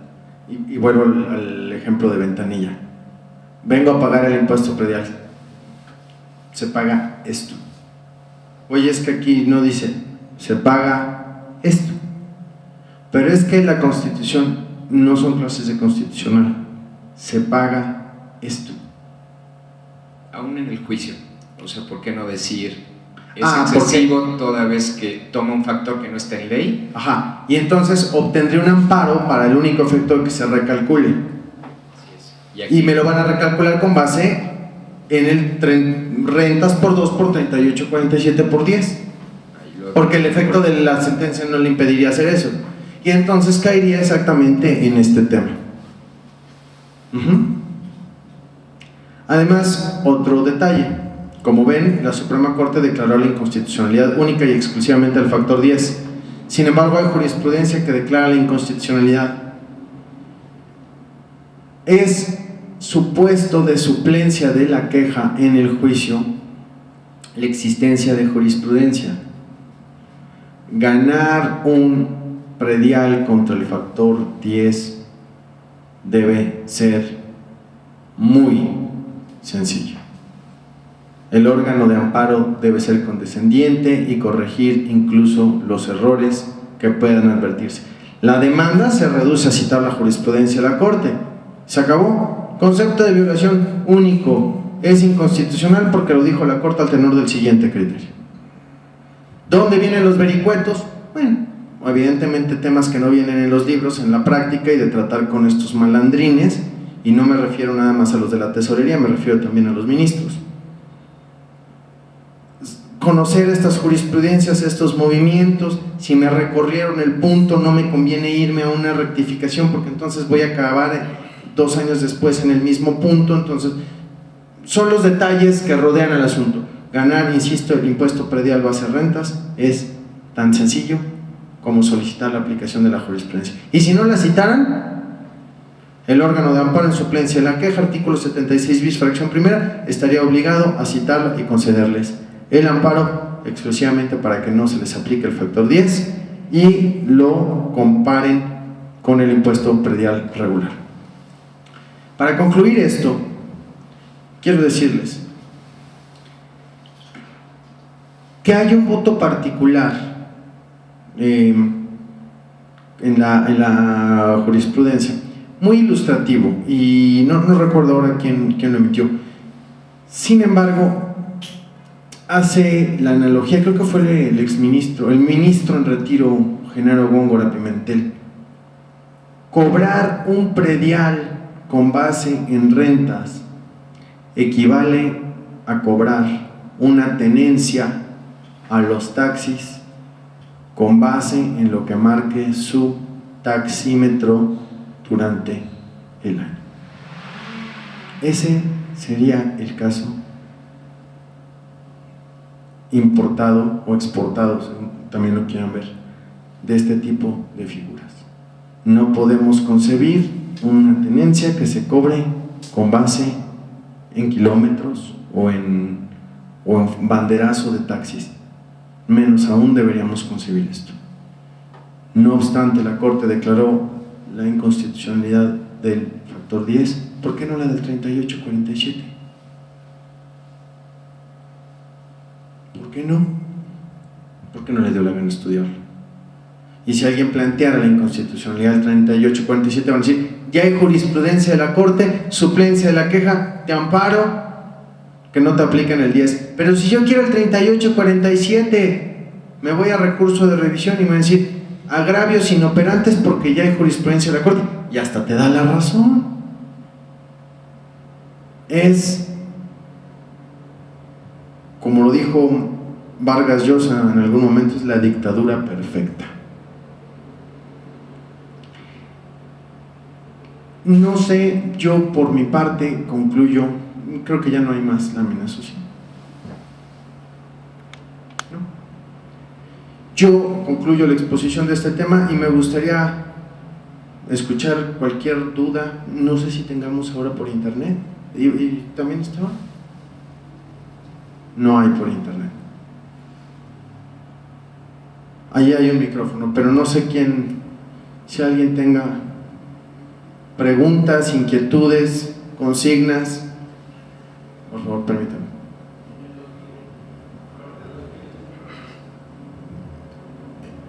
Y vuelvo al ejemplo de Ventanilla. Vengo a pagar el impuesto predial. Se paga esto. Oye, es que aquí no dice, se paga esto. Pero es que la Constitución no son clases de constitucional. Se paga esto. Aún en el juicio, o sea, ¿por qué no decir es ¿por excesivo toda vez que toma un factor que no está en ley? Ajá, y entonces obtendré un amparo para el único efecto que se recalcule. Y me lo van a recalcular con base en el rentas por 2 por 38, 47 por 10. Porque el efecto de la sentencia no le impediría hacer eso. Y entonces caería exactamente en este tema. Además, otro detalle. Como ven, la Suprema Corte declaró la inconstitucionalidad única y exclusivamente del factor 10. Sin embargo, hay jurisprudencia que declara la inconstitucionalidad. Es supuesto de suplencia de la queja en el juicio la existencia de jurisprudencia. Ganar un predial contra el factor 10 debe ser muy sencillo. El órgano de amparo debe ser condescendiente y corregir incluso los errores que puedan advertirse. La demanda se reduce a citar la jurisprudencia de la Corte. Se acabó. Concepto de violación único. Es inconstitucional porque lo dijo la Corte al tenor del siguiente criterio. ¿Dónde vienen los vericuetos? Bueno, evidentemente temas que no vienen en los libros, en la práctica y de tratar con estos malandrines, y no me refiero nada más a los de la tesorería, me refiero también a los ministros. Conocer estas jurisprudencias, estos movimientos, si me recorrieron el punto no me conviene irme a una rectificación porque entonces voy a acabar 2 años después en el mismo punto. Entonces son los detalles que rodean el asunto. Ganar, insisto, el impuesto predial base rentas es tan sencillo como solicitar la aplicación de la jurisprudencia. Y si no la citaran, el órgano de amparo en suplencia de la queja, artículo 76 bis, fracción primera, estaría obligado a citarla y concederles el amparo exclusivamente para que no se les aplique el factor 10 y lo comparen con el impuesto predial regular. Para concluir esto, quiero decirles que hay un voto particular en la jurisprudencia muy ilustrativo y no recuerdo ahora quién lo emitió. Sin embargo, hace la analogía, creo que fue el exministro, el ministro en retiro, Genaro Góngora Pimentel. Cobrar un predial con base en rentas equivale a cobrar una tenencia a los taxis con base en lo que marque su taxímetro durante el año. Ese sería el caso importado o exportado, también lo quieran ver, de este tipo de figuras. No podemos concebir una tenencia que se cobre con base en kilómetros o en banderazo de taxis. Menos aún deberíamos concebir esto. No obstante, la Corte declaró la inconstitucionalidad del factor 10. ¿Por qué no la del 38-47? ¿Por qué no? ¿Por qué no le dio la gana estudiarlo? Y si alguien planteara la inconstitucionalidad del 38-47, van a decir, ya hay jurisprudencia de la Corte, suplencia de la queja, te amparo, que no te aplican el 10. Pero si yo quiero el 38-47, me voy a recurso de revisión y me van a decir, agravios inoperantes porque ya hay jurisprudencia de la Corte, y hasta te da la razón. Es, como lo dijo Vargas Llosa en algún momento, es la dictadura perfecta. No sé, yo por mi parte concluyo, creo que ya no hay más láminas, ¿o sí? Yo concluyo la exposición de este tema y me gustaría escuchar cualquier duda. No sé si tengamos ahora por internet. ¿Y también estaba? No hay por internet. Allí hay un micrófono, pero no sé quién, si alguien tenga preguntas, inquietudes, consignas. Por favor, permítanme.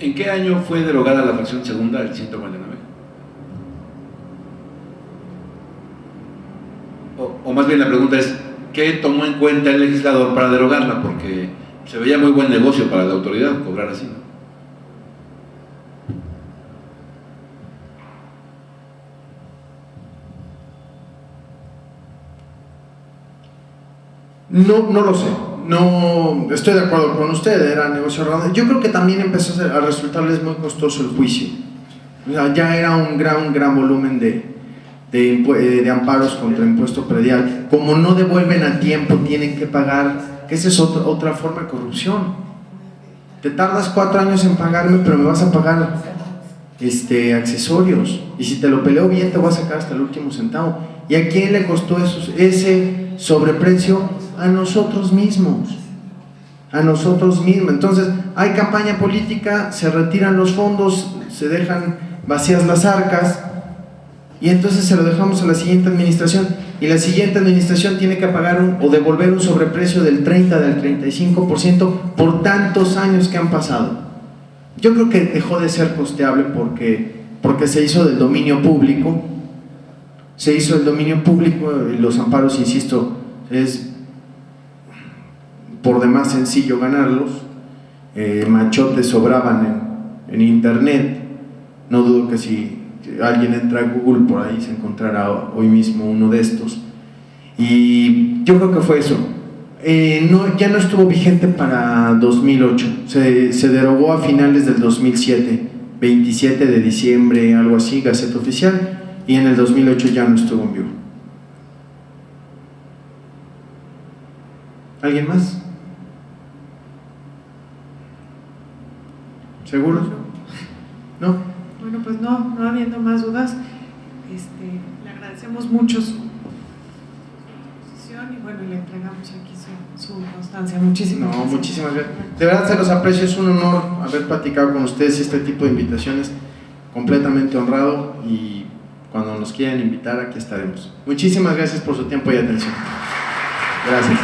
¿En qué año fue derogada la fracción segunda del 149? O más bien la pregunta es, ¿qué tomó en cuenta el legislador para derogarla? Porque se veía muy buen negocio para la autoridad cobrar así, ¿no? No lo sé, no estoy de acuerdo con usted, era negocio redondo. Yo creo que también empezó a resultarles muy costoso el juicio. O sea, ya era un gran volumen de amparos contra impuesto predial. Como no devuelven a tiempo, tienen que pagar, que esa es otra forma de corrupción. Te tardas 4 años en pagarme, pero me vas a pagar accesorios, y si te lo peleo bien te voy a sacar hasta el último centavo. ¿Y a quién le costó ese sobreprecio? A nosotros mismos, Entonces hay campaña política, se retiran los fondos, se dejan vacías las arcas, y entonces se lo dejamos a la siguiente administración, y la siguiente administración tiene que pagar o devolver un sobreprecio del 30, del 35% por tantos años que han pasado. Yo creo que dejó de ser costeable porque se hizo del dominio público. Y los amparos, insisto, es por demás sencillo ganarlos. Machotes sobraban en internet. No dudo que si alguien entra a Google, por ahí se encontrará hoy mismo uno de estos. Y yo creo que fue eso. Ya no estuvo vigente para 2008, se derogó a finales del 2007, 27 de diciembre, algo así, Gaceta Oficial, y en el 2008 ya no estuvo en vigor. ¿Alguien más? ¿Seguros? ¿No? Bueno, pues no habiendo más dudas, le agradecemos mucho su exposición y bueno, le entregamos aquí su constancia. Muchísimas gracias. Muchísimas gracias. De verdad se los aprecio, es un honor haber platicado con ustedes este tipo de invitaciones, completamente honrado, y cuando nos quieran invitar aquí estaremos. Muchísimas gracias por su tiempo y atención. Gracias.